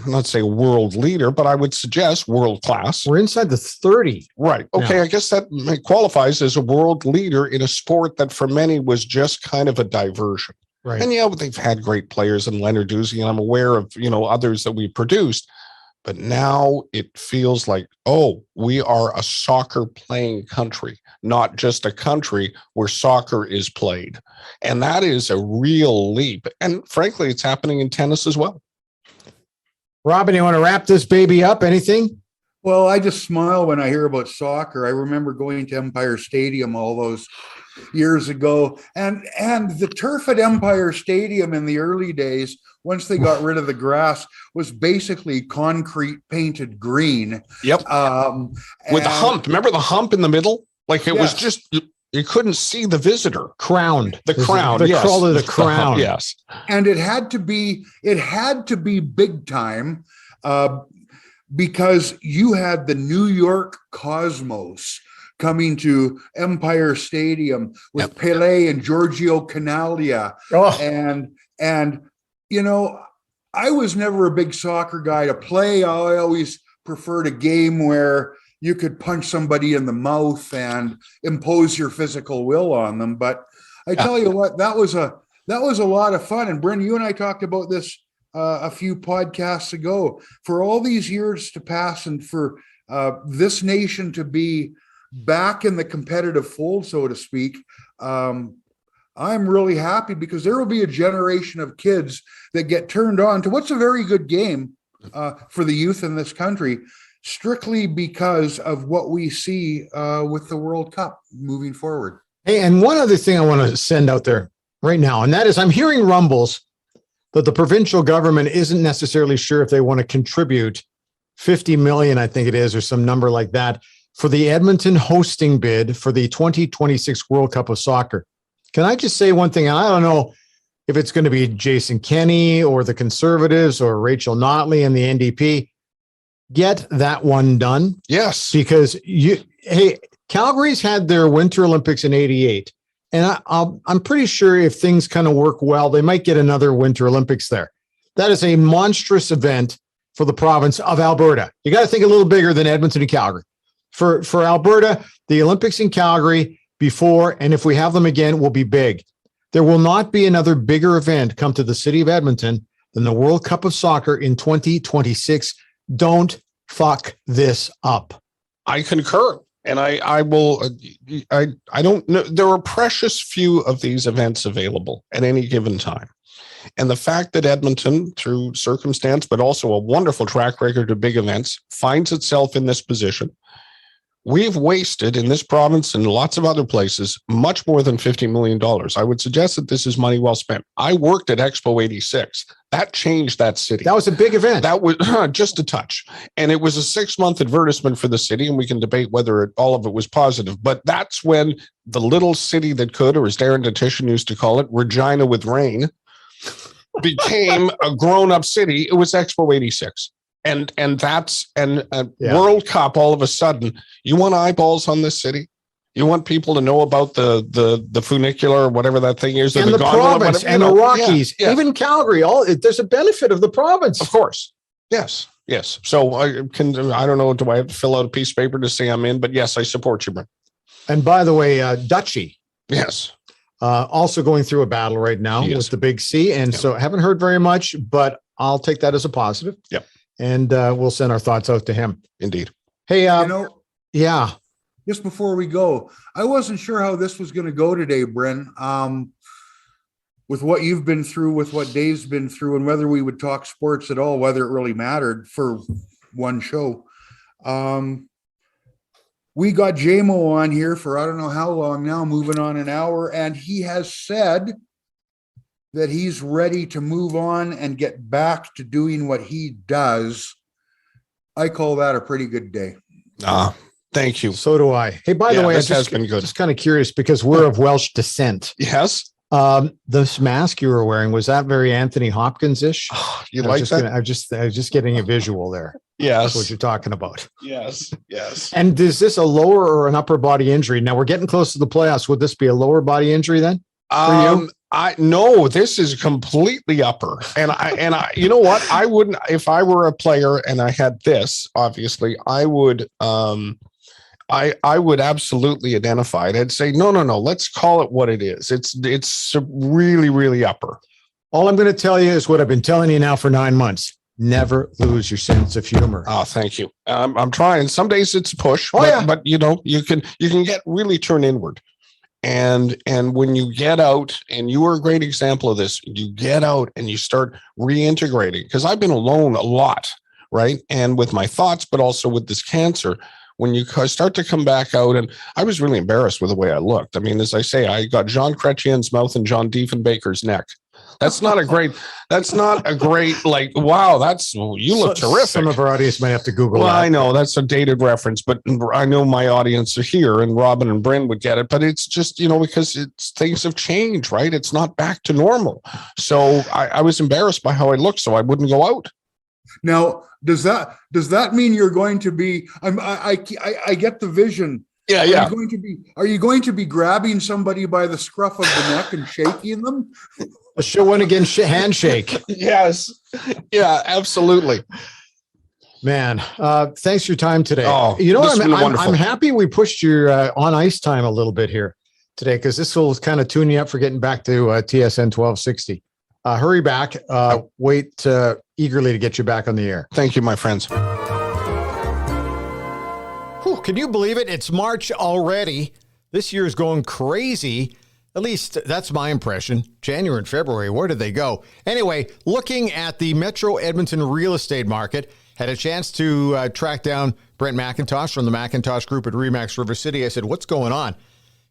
[SPEAKER 6] not say a world leader, but I would suggest world class.
[SPEAKER 5] We're inside the 30.
[SPEAKER 6] Right. Okay.
[SPEAKER 5] Yeah.
[SPEAKER 6] I guess that qualifies as a world leader in a sport that for many was just kind of a diversion.
[SPEAKER 5] Right.
[SPEAKER 6] And they've had great players in Leonard Doozy, and I'm aware of, others that we produced. But now it feels like, we are a soccer playing country, not just a country where soccer is played. And that is a real leap. And frankly, it's happening in tennis as well.
[SPEAKER 5] Robin, you want to wrap this baby up? Anything?
[SPEAKER 8] Well, I just smile when I hear about soccer. I remember going to Empire Stadium all those years ago. And the turf at Empire Stadium in the early days, once they got rid of the grass, was basically concrete painted green.
[SPEAKER 6] Yep. With the hump. Remember the hump in the middle? Like it was just, you couldn't see the visitor.
[SPEAKER 5] Crowned.
[SPEAKER 6] The crown.
[SPEAKER 5] They
[SPEAKER 6] Yes.
[SPEAKER 5] called it a crown.
[SPEAKER 6] Yes.
[SPEAKER 8] And it had to be big time, because you had the New York Cosmos coming to Empire Stadium with Pele and Giorgio Canaglia. And you know, I was never a big soccer guy to play. I always preferred a game where you could punch somebody in the mouth and impose your physical will on them. But I tell you what, that was a lot of fun. And Bryn, you and I talked about this a few podcasts ago. For all these years to pass and for this nation to be back in the competitive fold, so to speak, I'm really happy, because there will be a generation of kids that get turned on to what's a very good game for the youth in this country, strictly because of what we see with the World Cup moving forward.
[SPEAKER 5] Hey, and one other thing I want to send out there right now, and that is I'm hearing rumbles that the provincial government isn't necessarily sure if they want to contribute 50 million, I think it is, or some number like that, for the Edmonton hosting bid for the 2026 World Cup of Soccer. Can I just say one thing? I don't know if it's going to be Jason Kenney or the Conservatives or Rachel Notley and the NDP. Get that one done.
[SPEAKER 6] Yes.
[SPEAKER 5] Because Calgary's had their Winter Olympics in '88. And I'm pretty sure if things kind of work well, they might get another Winter Olympics there. That is a monstrous event for the province of Alberta. You got to think a little bigger than Edmonton and Calgary. For Alberta, the Olympics in Calgary before, and if we have them again, will be big. There will not be another bigger event come to the city of Edmonton than the World Cup of Soccer in 2026. Don't fuck this up.
[SPEAKER 6] I concur. And I will, I don't know. There are precious few of these events available at any given time. And the fact that Edmonton, through circumstance, but also a wonderful track record of big events, finds itself in this position. We've wasted in this province and lots of other places much more than $50 million. I would suggest that this is money well spent. I worked at Expo 86. That changed that city.
[SPEAKER 5] That was a big event.
[SPEAKER 6] That was just a touch. And it was a 6-month advertisement for the city, and we can debate whether all of it was positive. But that's when the little city that could, or as Darren Detition used to call it, Regina with rain, became a grown-up city. It was Expo 86. And World Cup, all of a sudden, you want eyeballs on this city? You want people to know about the funicular or whatever that thing is,
[SPEAKER 5] and the province and the Rockies, even Calgary. There's a benefit of the province,
[SPEAKER 6] of course. Yes. So I don't know. Do I have to fill out a piece of paper to say I'm in? But yes, I support you, Bryn.
[SPEAKER 5] And by the way, Dutchie,
[SPEAKER 6] yes,
[SPEAKER 5] also going through a battle right now with the Big C, and so I haven't heard very much, but I'll take that as a positive.
[SPEAKER 6] Yep.
[SPEAKER 5] And we'll send our thoughts out to him.
[SPEAKER 6] Indeed.
[SPEAKER 5] Hey,
[SPEAKER 8] yeah. Just before we go, I wasn't sure how this was going to go today, Bryn. With what you've been through, with what Dave's been through, and whether we would talk sports at all, whether it really mattered for one show. We got JMO on here for I don't know how long now, moving on an hour, and he has said that he's ready to move on and get back to doing what he does. I call that a pretty good day.
[SPEAKER 6] Thank you.
[SPEAKER 5] So do I. Hey, by the way,
[SPEAKER 6] this has been good.
[SPEAKER 5] Just kind of curious because we're of Welsh descent.
[SPEAKER 6] Yes.
[SPEAKER 5] This mask you were wearing, was that very Anthony Hopkins-ish?
[SPEAKER 6] You like that?
[SPEAKER 5] I was just getting a visual there.
[SPEAKER 6] Yes.
[SPEAKER 5] That's what you're talking about.
[SPEAKER 6] Yes.
[SPEAKER 5] And is this a lower or an upper body injury? Now we're getting close to the playoffs. Would this be a lower body injury then? For you?
[SPEAKER 6] No, this is completely upper. And I, you know what? I wouldn't, if I were a player and I had this, obviously I would, I would absolutely identify it. I'd say, no, let's call it what it is. It's really, really upper.
[SPEAKER 5] All I'm going to tell you is what I've been telling you now for 9 months. Never lose your sense of humor.
[SPEAKER 6] Oh, thank you. I'm trying. Some days it's a push, but you know, you can get really turn inward. And when you get out, and you are a great example of this, you get out and you start reintegrating, because I've been alone a lot, right? And with my thoughts, but also with this cancer, when you start to come back out, and I was really embarrassed with the way I looked. I mean, as I say, I got John Chrétien's mouth and John Diefenbaker's neck. That's not a great, like, wow, you look terrific.
[SPEAKER 5] Some of our audience might have to Google
[SPEAKER 6] that.
[SPEAKER 5] I
[SPEAKER 6] know that's a dated reference, but I know my audience are here, and Robin and Bryn would get it. But it's just, because things have changed, right? It's not back to normal. So I was embarrassed by how I looked, so I wouldn't go out.
[SPEAKER 8] Now, does that mean you're going to be? I get the vision.
[SPEAKER 6] Yeah.
[SPEAKER 8] Are you going to be grabbing somebody by the scruff of the neck and shaking them?
[SPEAKER 5] A show win again handshake.
[SPEAKER 6] Yes. Yeah, absolutely.
[SPEAKER 5] Man, thanks for your time today.
[SPEAKER 6] Oh,
[SPEAKER 5] I'm happy we pushed your on ice time a little bit here today, because this will kind of tune you up for getting back to TSN 1260. Hurry back. Wait eagerly to get you back on the air.
[SPEAKER 6] Thank you, my friends.
[SPEAKER 5] Whew, can you believe it? It's March already. This year is going crazy. At least that's my impression. January and February, where did they go? Anyway, looking at the Metro Edmonton real estate market, had a chance to track down Brent McIntosh from the McIntosh Group at RE/MAX River City. I said, what's going on?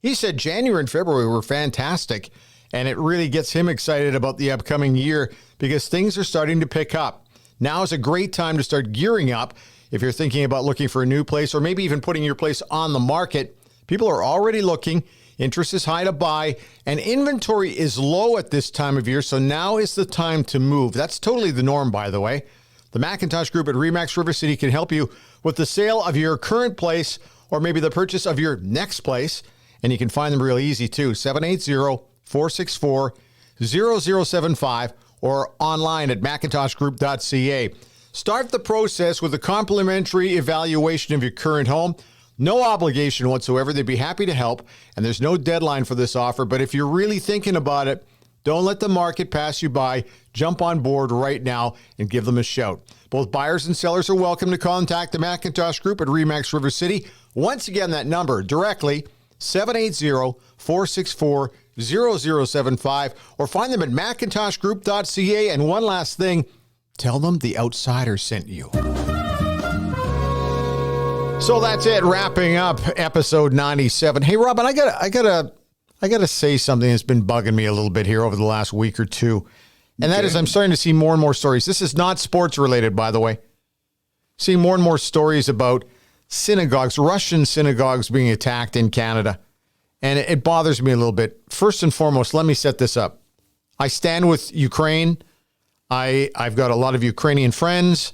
[SPEAKER 5] He said January and February were fantastic, and it really gets him excited about the upcoming year because things are starting to pick up. Now is a great time to start gearing up if you're thinking about looking for a new place or maybe even putting your place on the market. People are already looking. Interest is high to buy, and inventory is low at this time of year, so now is the time to move. That's totally the norm, by the way. The McIntosh Group at RE/MAX River City can help you with the sale of your current place or maybe the purchase of your next place, and you can find them real easy, too. 780-464-0075 or online at macintoshgroup.ca. Start the process with a complimentary evaluation of your current home. No obligation whatsoever. They'd be happy to help, and there's no deadline for this offer. But if you're really thinking about it, don't let the market pass you by. Jump on board right now and give them a shout. Both buyers and sellers are welcome to contact the McIntosh Group at RE/MAX River City. Once again, that number directly, 780-464-0075, or find them at macintoshgroup.ca. And one last thing, tell them the Outsider sent you. So that's it, wrapping up episode 97. Hey, Robin, I gotta say something that's been bugging me a little bit here over the last week or two. And that is I'm starting to see more and more stories. This is not sports related, by the way. Seeing more and more stories about synagogues, Russian synagogues being attacked in Canada. And it bothers me a little bit. First and foremost, let me set this up. I stand with Ukraine. I've got a lot of Ukrainian friends.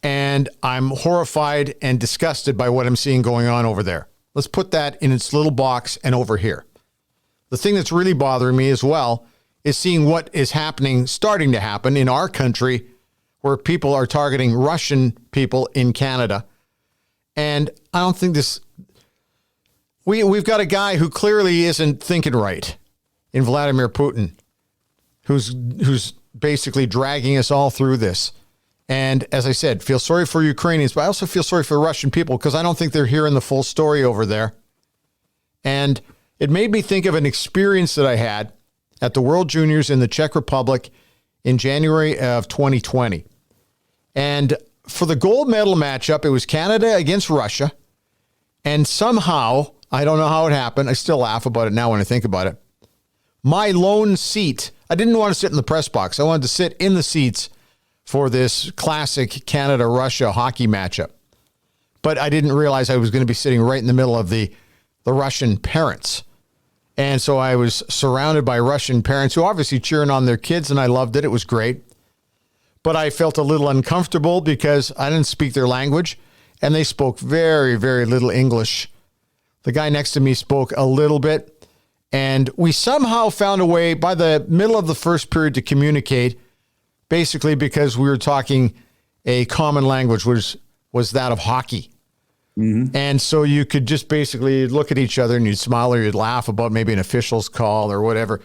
[SPEAKER 5] And I'm horrified and disgusted by what I'm seeing going on over there. Let's put that in its little box and over here. The thing that's really bothering me as well is seeing what is starting to happen in our country, where people are targeting Russian people in Canada. And I don't think we've got a guy who clearly isn't thinking right in Vladimir Putin, who's basically dragging us all through this. And as I said, feel sorry for Ukrainians, but I also feel sorry for Russian people because I don't think they're hearing the full story over there. And it made me think of an experience that I had at the World Juniors in the Czech Republic in January of 2020. And for the gold medal matchup, it was Canada against Russia. And somehow, I don't know how it happened. I still laugh about it now when I think about it. My lone seat, I didn't want to sit in the press box. I wanted to sit in the seats for this classic Canada-Russia hockey matchup. But I didn't realize I was going to be sitting right in the middle of the Russian parents. And so I was surrounded by Russian parents who obviously cheering on their kids, and I loved it. It was great. But I felt a little uncomfortable because I didn't speak their language, and they spoke very, very little English. The guy next to me spoke a little bit, and we somehow found a way by the middle of the first period to communicate, basically because we were talking a common language, which was that of hockey. Mm-hmm. And so you could just basically look at each other and you'd smile or you'd laugh about maybe an official's call or whatever.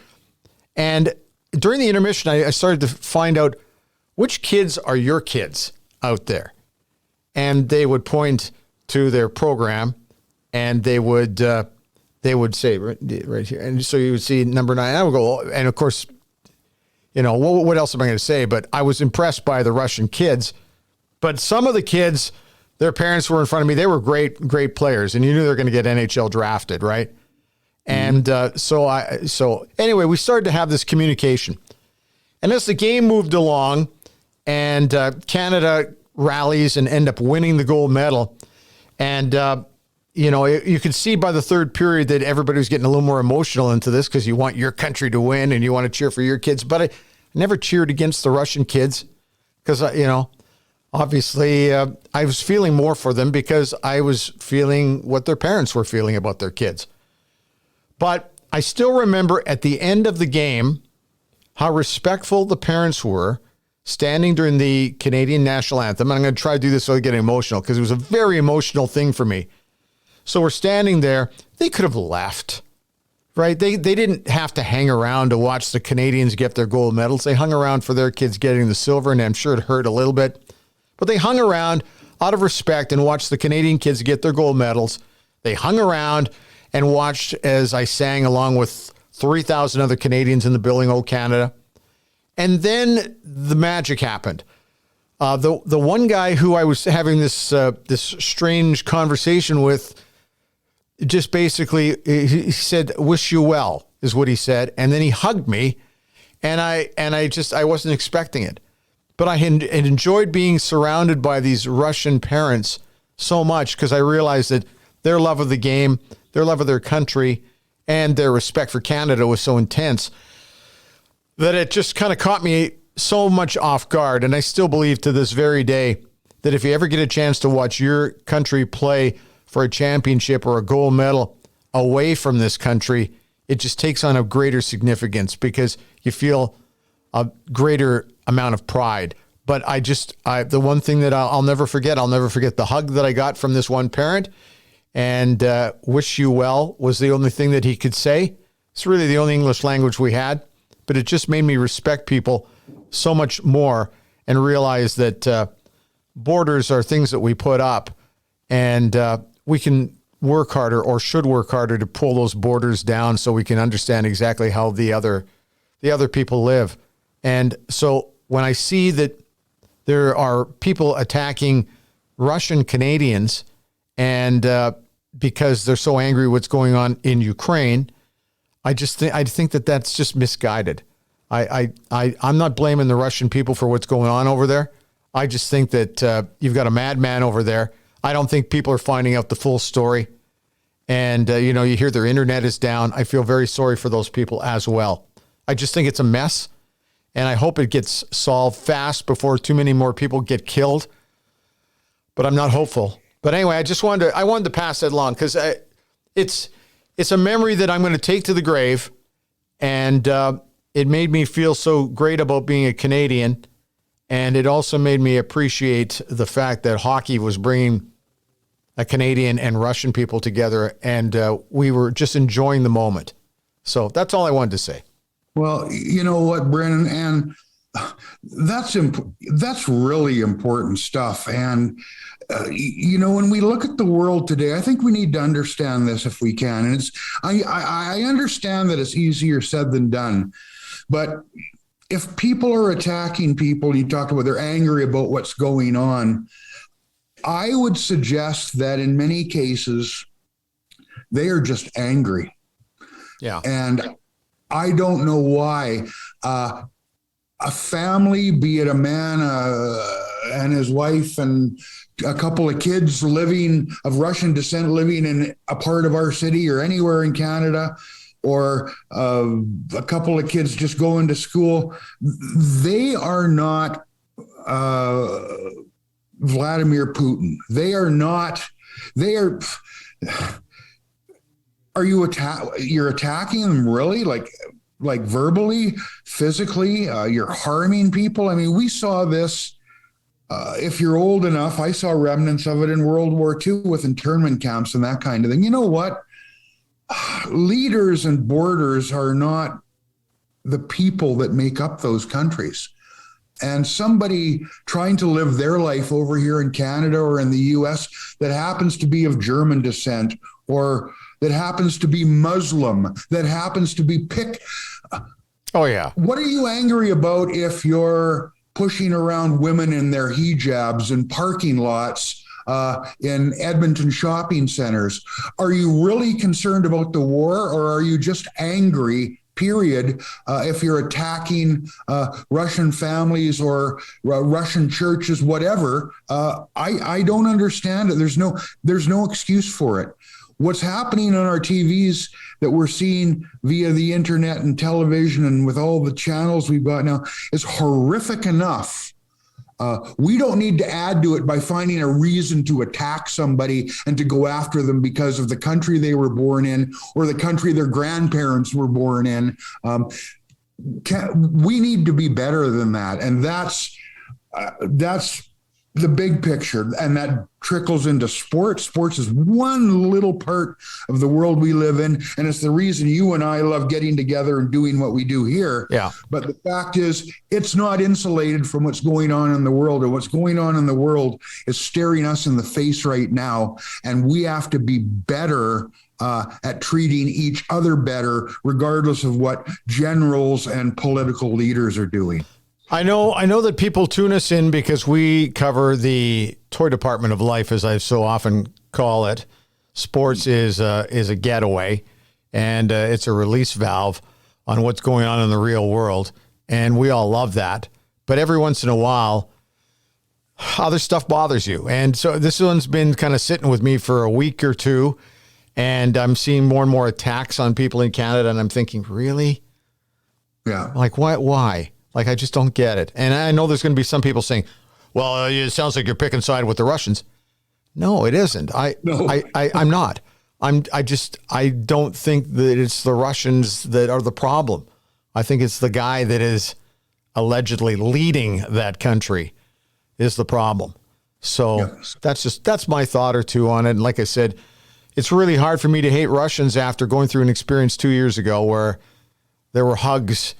[SPEAKER 5] And during the intermission, I started to find out which kids are your kids out there. And they would point to their program and they would say right here. And so you would see number 9. I would go, and of course, you know, what else am I going to say? But I was impressed by the Russian kids. But some of the kids Their parents were in front of me. They were great players, and you knew they were going to get NHL drafted, right? And so anyway, we started to have this communication. And as the game moved along and Canada rallies and end up winning the gold medal, and, you could see by the third period that everybody was getting a little more emotional into this because you want your country to win and you want to cheer for your kids. But I never cheered against the Russian kids because, obviously, I was feeling more for them because I was feeling what their parents were feeling about their kids. But I still remember at the end of the game how respectful the parents were standing during the Canadian national anthem. And I'm going to try to do this without getting emotional because it was a very emotional thing for me. So we're standing there. They could have left, right? They didn't have to hang around to watch the Canadians get their gold medals. They hung around for their kids getting the silver, and I'm sure it hurt a little bit. But they hung around out of respect and watched the Canadian kids get their gold medals. They hung around and watched as I sang along with 3,000 other Canadians in the building, "Oh, Canada." And then the magic happened. The one guy who I was having this strange conversation with, just basically, he said, "Wish you well," is what he said. And then he hugged me, and I wasn't expecting it. But I had enjoyed being surrounded by these Russian parents so much because I realized that their love of the game, their love of their country, and their respect for Canada was so intense that it just kind of caught me so much off guard. And I still believe to this very day that if you ever get a chance to watch your country play for a championship or a gold medal away from this country, it just takes on a greater significance because you feel a greater amount of pride. But the one thing that I'll never forget the hug that I got from this one parent, and "wish you well" was the only thing that he could say. It's really the only English language we had, but it just made me respect people so much more and realize that borders are things that we put up, and we can work harder or should work harder to pull those borders down so we can understand exactly how the other people live. And so when I see that there are people attacking Russian Canadians and because they're so angry what's going on in Ukraine, I think that that's just misguided. I'm not blaming the Russian people for what's going on over there. I just think that you've got a madman over there. I don't think people are finding out the full story. And, you hear their internet is down. I feel very sorry for those people as well. I just think it's a mess. And I hope it gets solved fast before too many more people get killed. But I'm not hopeful. But anyway, I wanted to pass that along because it's a memory that I'm going to take to the grave. And it made me feel so great about being a Canadian. And it also made me appreciate the fact that hockey was bringing a Canadian and Russian people together. And we were just enjoying the moment. So that's all I wanted to say.
[SPEAKER 8] Well, you know what, Bryn, and that's really important stuff. And when we look at the world today, I think we need to understand this if we can. And I understand that it's easier said than done, but if people are attacking people, you talked about they're angry about what's going on, I would suggest that in many cases they are just angry.
[SPEAKER 5] Yeah,
[SPEAKER 8] and I don't know why a family, be it a man and his wife and a couple of kids of Russian descent living in a part of our city or anywhere in Canada, or a couple of kids just going to school, they are not Vladimir Putin. You're attacking them really, like verbally, physically, you're harming people. I mean, we saw this, if you're old enough, I saw remnants of it in World War II with internment camps and that kind of thing. You know what? Leaders and borders are not the people that make up those countries. And somebody trying to live their life over here in Canada or in the US that happens to be of German descent, or that happens to be Muslim, that happens to be
[SPEAKER 5] Oh, yeah.
[SPEAKER 8] What are you angry about if you're pushing around women in their hijabs in parking lots in Edmonton shopping centers. Are you really concerned about the war, or are you just angry, period, if you're attacking Russian families or Russian churches, whatever? I don't understand it. There's no excuse for it. What's happening on our TVs that we're seeing via the internet and television and with all the channels we've got now is horrific enough. We don't need to add to it by finding a reason to attack somebody and to go after them because of the country they were born in or the country their grandparents were born in. We need to be better than that. And that's the big picture, and that trickles into sports. Sports is one little part of the world we live in, and it's the reason you and I love getting together and doing what we do here.
[SPEAKER 5] Yeah.
[SPEAKER 8] But the fact is, it's not insulated from what's going on in the world, or what's going on in the world is staring us in the face right now, and we have to be better at treating each other better, regardless of what generals and political leaders are doing.
[SPEAKER 5] I know that people tune us in because we cover the toy department of life, as I so often call it. Sports is a getaway, and it's a release valve on what's going on in the real world, and we all love that. But every once in a while, other stuff bothers you, and so this one's been kind of sitting with me for a week or two, and I'm seeing more and more attacks on people in Canada, and I'm thinking, really?
[SPEAKER 8] Yeah.
[SPEAKER 5] Like, why? Like, I just don't get it. And I know there's going to be some people saying, well, it sounds like you're picking side with the Russians. No, it isn't. I'm not. I don't think that it's the Russians that are the problem. I think it's the guy that is allegedly leading that country is the problem. So that's my thought or two on it. And like I said, it's really hard for me to hate Russians after going through an experience 2 years ago where there were hugs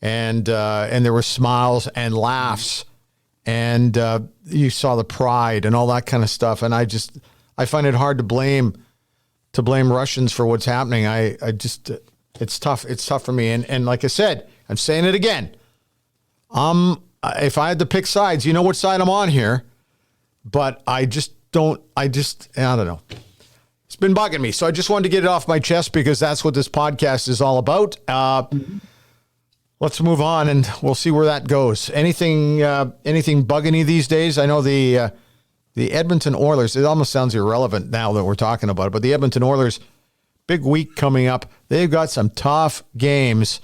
[SPEAKER 5] and there were smiles and laughs, and you saw the pride and all that kind of stuff. And I find it hard to blame Russians for what's happening. It's tough. It's tough for me. And like I said, I'm saying it again. If I had to pick sides, you know what side I'm on here, but I don't know. It's been bugging me. So I just wanted to get it off my chest because that's what this podcast is all about. Let's move on, and we'll see where that goes. Anything bugging you these days? I know the Edmonton Oilers, it almost sounds irrelevant now that we're talking about it, but the Edmonton Oilers, big week coming up. They've got some tough games.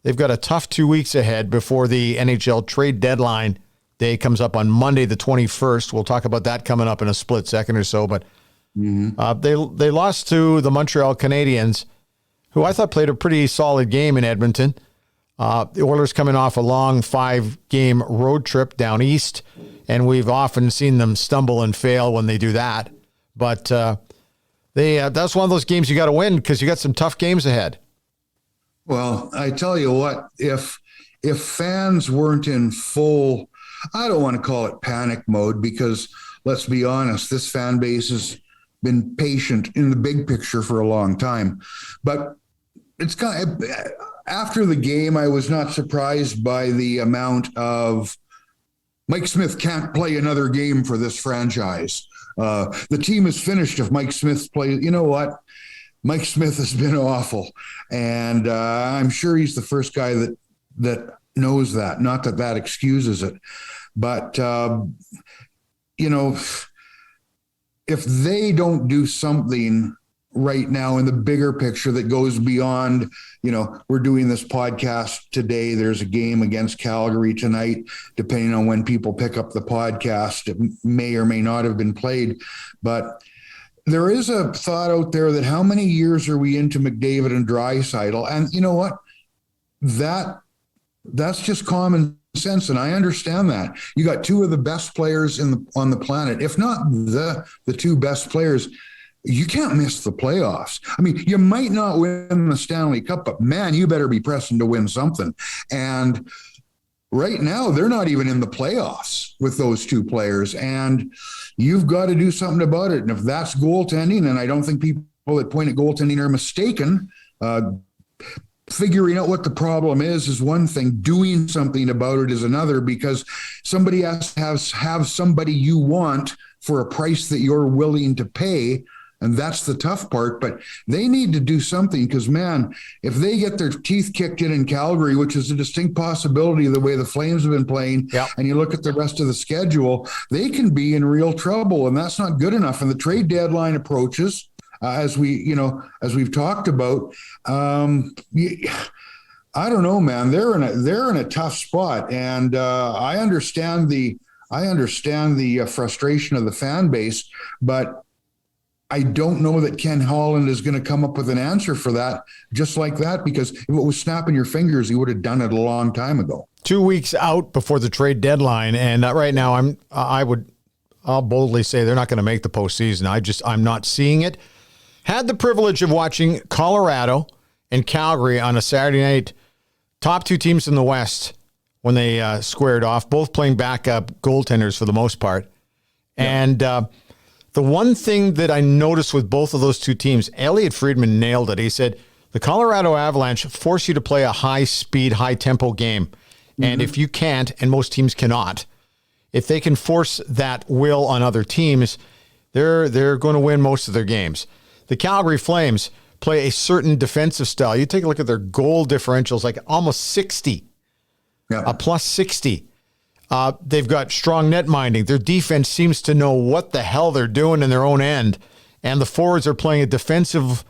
[SPEAKER 5] They've got a tough 2 weeks ahead before the NHL trade deadline day comes up on Monday, the 21st. We'll talk about that coming up in a split second or so, but they lost to the Montreal Canadiens, who I thought played a pretty solid game in Edmonton. The Oilers coming off a long 5-game road trip down east, and we've often seen them stumble and fail when they do that. But that's one of those games you got to win because you got some tough games ahead.
[SPEAKER 8] Well, I tell you what, if fans weren't in full, I don't want to call it panic mode, because let's be honest, this fan base has been patient in the big picture for a long time. But it's kind of, after the game, I was not surprised by the amount of Mike Smith can't play another game for this franchise. The team is finished if Mike Smith plays. You know what? Mike Smith has been awful. And I'm sure he's the first guy that knows that. Not that excuses it. But, if they don't do something right now in the bigger picture that goes beyond, we're doing this podcast today. There's a game against Calgary tonight. Depending on when people pick up the podcast, it may or may not have been played. But there is a thought out there that how many years are we into McDavid and Draisaitl? And you know what? That's just common sense, and I understand that. You got two of the best players on the planet, if not the two best players. You can't miss the playoffs. I mean, you might not win the Stanley Cup, but man, you better be pressing to win something. And right now, they're not even in the playoffs with those two players, and you've got to do something about it. And if that's goaltending, and I don't think people that point at goaltending are mistaken, figuring out what the problem is one thing. Doing something about it is another, because somebody has to have somebody you want for a price that you're willing to pay. And that's the tough part, but they need to do something, because, man, if they get their teeth kicked in Calgary, which is a distinct possibility of the way the Flames have been playing, and you look at the rest of the schedule, they can be in real trouble, and that's not good enough. And the trade deadline approaches, as we've talked about. I don't know, man. They're in a tough spot, and I understand the frustration of the fan base, but I don't know that Ken Holland is going to come up with an answer for that just like that, because if it was snapping your fingers, he would have done it a long time ago.
[SPEAKER 5] 2 weeks out before the trade deadline, and right now I'll boldly say they're not going to make the postseason. I'm not seeing it. Had the privilege of watching Colorado and Calgary on a Saturday night, top two teams in the West when they squared off, both playing backup goaltenders for the most part. Yeah. And the one thing that I noticed with both of those two teams, Elliot Friedman nailed it. He said, the Colorado Avalanche force you to play a high-speed, high-tempo game. Mm-hmm. And if you can't, and most teams cannot, if they can force that will on other teams, they're going to win most of their games. The Calgary Flames play a certain defensive style. You take a look at their goal differentials, like almost 60, a plus 60. They've got strong net minding. Their defense seems to know what the hell they're doing in their own end. And the forwards are playing a defensive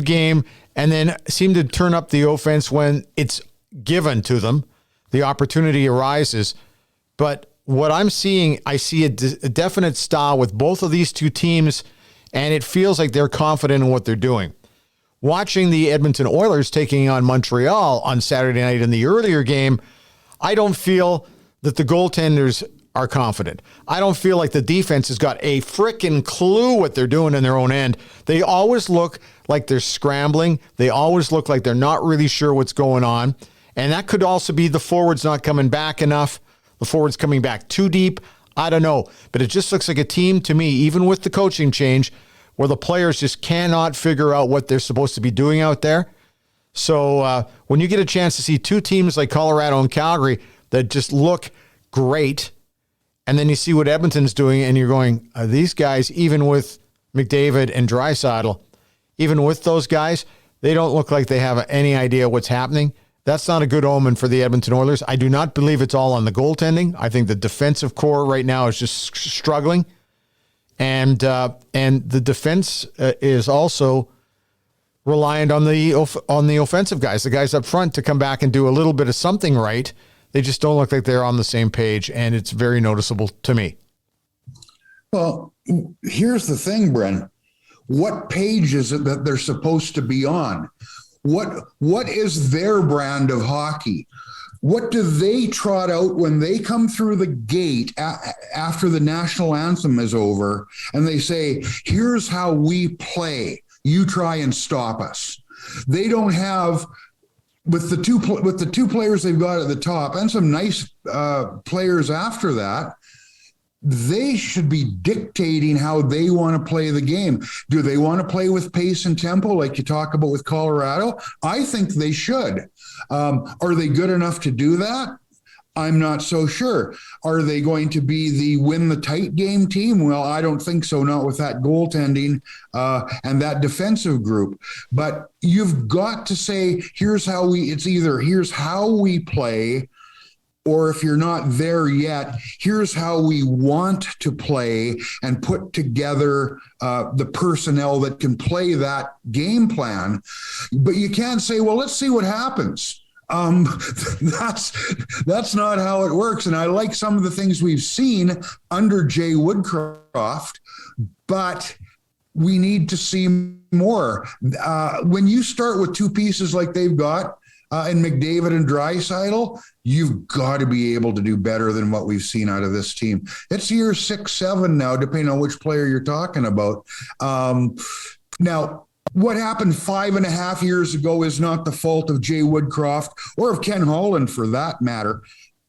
[SPEAKER 5] game, and then seem to turn up the offense when it's given to them. The opportunity arises. But what I'm seeing, I see a definite style with both of these two teams, and it feels like they're confident in what they're doing. Watching the Edmonton Oilers taking on Montreal on Saturday night in the earlier game, I don't feel that the goaltenders are confident. I don't feel like the defense has got a frickin' clue what they're doing in their own end. They always look like they're scrambling. They always look like they're not really sure what's going on. And that could also be the forwards not coming back enough, the forwards coming back too deep. I don't know. But it just looks like a team to me, even with the coaching change, where the players just cannot figure out what they're supposed to be doing out there. So when you get a chance to see two teams like Colorado and Calgary that just look great, and then you see what Edmonton's doing, and you're going, are these guys, even with McDavid and Draisaitl, even with those guys, they don't look like they have any idea what's happening. That's not a good omen for the Edmonton Oilers. I do not believe it's all on the goaltending. I think the defensive core right now is just struggling. And the defense is also reliant on the offensive guys, the guys up front, to come back and do a little bit of something right. They just don't look like they're on the same page, and it's very noticeable to me.
[SPEAKER 8] Well, here's the thing, Bryn. What page is it that they're supposed to be on? What is their brand of hockey? What do they trot out when they come through the gate after the national anthem is over, and they say, here's how we play. You try and stop us. They don't have, with the two players they've got at the top and some nice players after that, they should be dictating how they want to play the game. Do they want to play with pace and tempo like you talk about with Colorado? I think they should. Are they good enough to do that? I'm not so sure. Are they going to be the win the tight game team? Well, I don't think so, not with that goaltending and that defensive group. But you've got to say, here's how we play, or if you're not there yet, here's how we want to play, and put together the personnel that can play that game plan. But you can't say, well, let's see what happens. That's not how it works. And I like some of the things we've seen under Jay Woodcroft, but we need to see more. When you start with two pieces like they've got, and McDavid and Draisaitl, you've got to be able to do better than what we've seen out of this team. It's year 6, 7 now, depending on which player you're talking about. Now, what happened 5.5 years ago is not the fault of Jay Woodcroft or of Ken Holland, for that matter.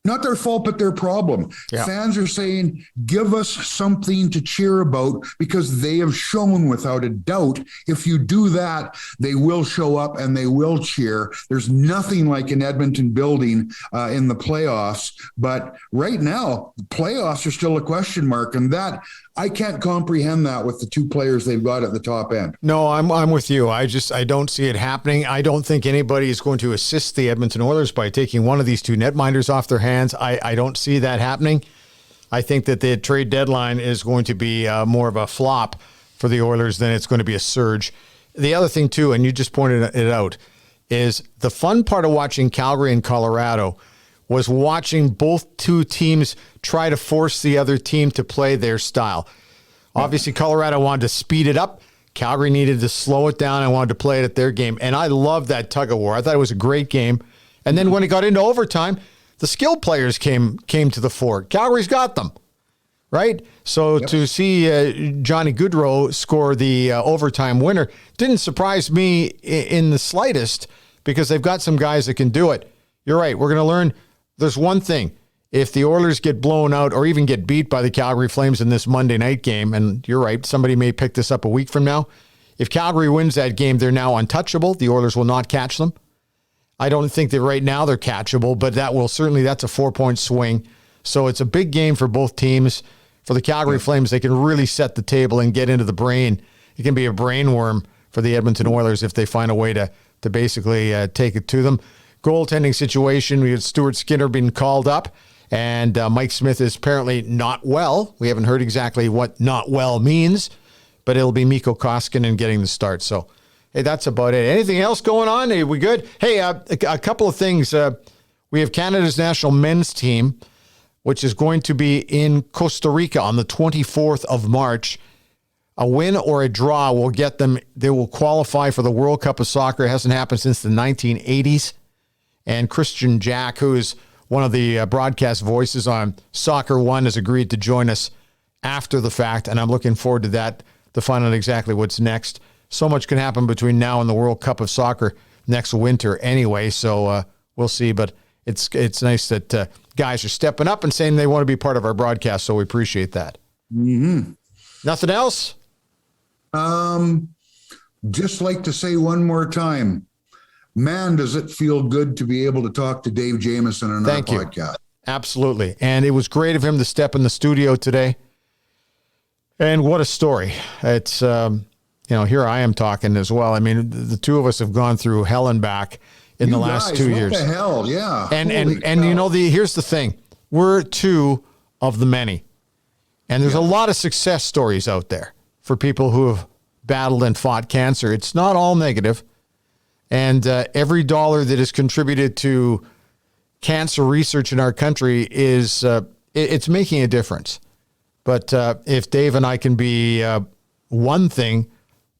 [SPEAKER 8] Not their fault, but their problem.
[SPEAKER 5] Yeah.
[SPEAKER 8] Fans are saying, give us something to cheer about, because they have shown without a doubt, if you do that, they will show up and they will cheer. There's nothing like an Edmonton building in the playoffs. But right now, the playoffs are still a question mark. And that, I can't comprehend that with the two players they've got at the top end.
[SPEAKER 5] No, I'm with you. I don't see it happening. I don't think anybody is going to assist the Edmonton Oilers by taking one of these two netminders off their hands. I don't see that happening. I think that the trade deadline is going to be more of a flop for the Oilers than it's going to be a surge. The other thing, too, and you just pointed it out, is the fun part of watching Calgary and Colorado was watching both two teams try to force the other team to play their style. Obviously, Colorado wanted to speed it up. Calgary needed to slow it down and wanted to play it at their game. And I loved that tug of war. I thought it was a great game. And then when it got into overtime, the skilled players came to the fore. Calgary's got them, right? So to see Johnny Gaudreau score the overtime winner didn't surprise me in the slightest, because they've got some guys that can do it. You're right. We're going to learn. There's one thing. If the Oilers get blown out or even get beat by the Calgary Flames in this Monday night game, and you're right, somebody may pick this up a week from now. If Calgary wins that game, they're now untouchable. The Oilers will not catch them. I don't think that right now they're catchable, but that's a 4-point swing. So it's a big game for both teams. For the Calgary Flames, they can really set the table and get into the brain. It can be a brain worm for the Edmonton Oilers if they find a way to basically take it to them. Goaltending situation, we had Stuart Skinner being called up, and Mike Smith is apparently not well. We haven't heard exactly what not well means, but it'll be Mikko Koskinen getting the start. So, hey, that's about it. Anything else going on? Are we good? Hey, a couple of things. We have Canada's national men's team, which is going to be in Costa Rica on the 24th of March. A win or a draw will get them. They will qualify for the World Cup of Soccer. It hasn't happened since the 1980s. And Christian Jack, who is one of the broadcast voices on Soccer One, has agreed to join us after the fact. And I'm looking forward to that, to find out exactly what's next. So much can happen between now and the World Cup of Soccer next winter anyway. So we'll see. But it's nice that guys are stepping up and saying they want to be part of our broadcast. So we appreciate that.
[SPEAKER 8] Mm-hmm.
[SPEAKER 5] Nothing else?
[SPEAKER 8] Just like to say one more time, man, does it feel good to be able to talk to Dave Jamieson on our podcast.
[SPEAKER 5] Absolutely. And it was great of him to step in the studio today. And what a story. It's, here I am talking as well. I mean, the two of us have gone through hell and back in the last 2 years.
[SPEAKER 8] What the hell? Yeah.
[SPEAKER 5] And here's the thing. We're two of the many. And there's a lot of success stories out there for people who have battled and fought cancer. It's not all negative. And every dollar that is contributed to cancer research in our country is it's making a difference. But if Dave and I can be one thing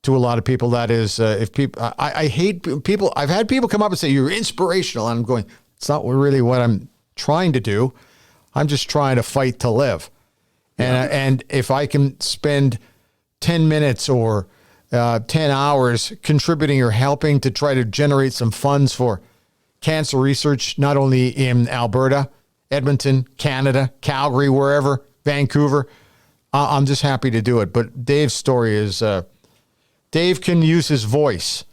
[SPEAKER 5] to a lot of people, that is, if people, I hate people. I've had people come up and say, you're inspirational. And I'm going, it's not really what I'm trying to do. I'm just trying to fight to live. And if I can spend 10 minutes or 10 hours contributing or helping to try to generate some funds for cancer research, not only in Alberta, Edmonton, Canada, Calgary, wherever, Vancouver, I'm just happy to do it. But Dave's story is, Dave can use his voice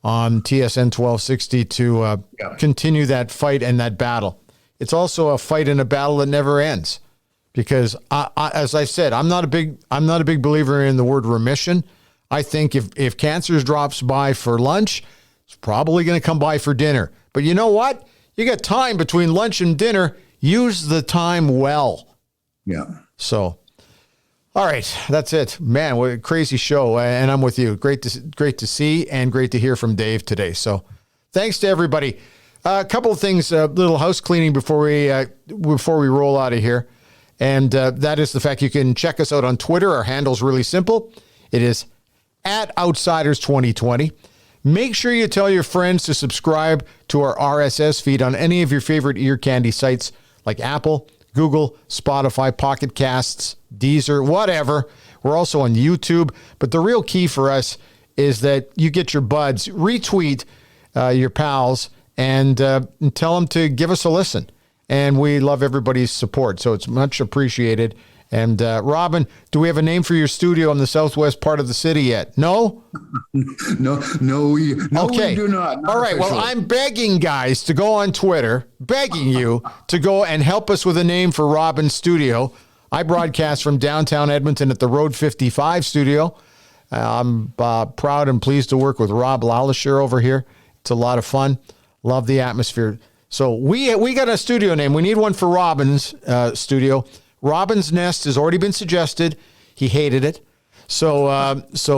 [SPEAKER 5] on TSN 1260 to continue that fight and that battle. It's also a fight and a battle that never ends, because as I said, I'm not a big believer in the word remission. I think if cancer drops by for lunch, it's probably going to come by for dinner. But you know what? You got time between lunch and dinner. Use the time well.
[SPEAKER 8] Yeah.
[SPEAKER 5] So, all right, that's it, man. What a crazy show, and I'm with you. Great to see and great to hear from Dave today. So, thanks to everybody. A couple of things, a little house cleaning before we roll out of here, and that is the fact you can check us out on Twitter. Our handle's really simple. It is @Outsiders2020. Make sure you tell your friends to subscribe to our RSS feed on any of your favorite ear candy sites like Apple, Google, Spotify, Pocket Casts, Deezer, whatever. We're also on YouTube. But the real key for us is that you get your buds, retweet your pals, and tell them to give us a listen. and we love everybody's support. So it's much appreciated. And Robin, do we have a name for your studio in the southwest part of the city yet? No?
[SPEAKER 8] No, we do not.
[SPEAKER 5] All right. Well, I'm begging guys to go on Twitter, begging you to go and help us with a name for Robin's studio. I broadcast from downtown Edmonton at the Road 55 studio. I'm proud and pleased to work with Rob Lalisher over here. It's a lot of fun. Love the atmosphere. So we got a studio name. We need one for Robin's studio. Robin's Nest has already been suggested. He hated it. So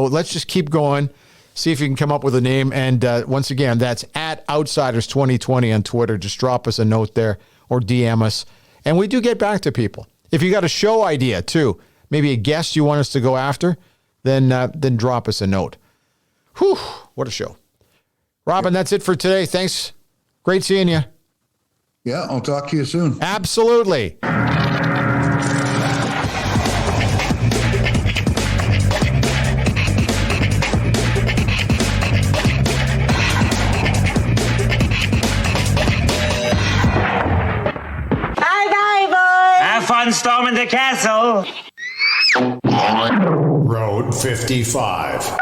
[SPEAKER 5] let's just keep going. See if you can come up with a name. And once again, that's at Outsiders 2020 on Twitter. Just drop us a note there or DM us. And we do get back to people. If you got a show idea too, maybe a guest you want us to go after, then drop us a note. Whew, what a show. Robin, that's it for today. Thanks. Great seeing you.
[SPEAKER 8] Yeah, I'll talk to you soon.
[SPEAKER 5] Absolutely.
[SPEAKER 9] Have fun storming the castle.
[SPEAKER 1] Road 55.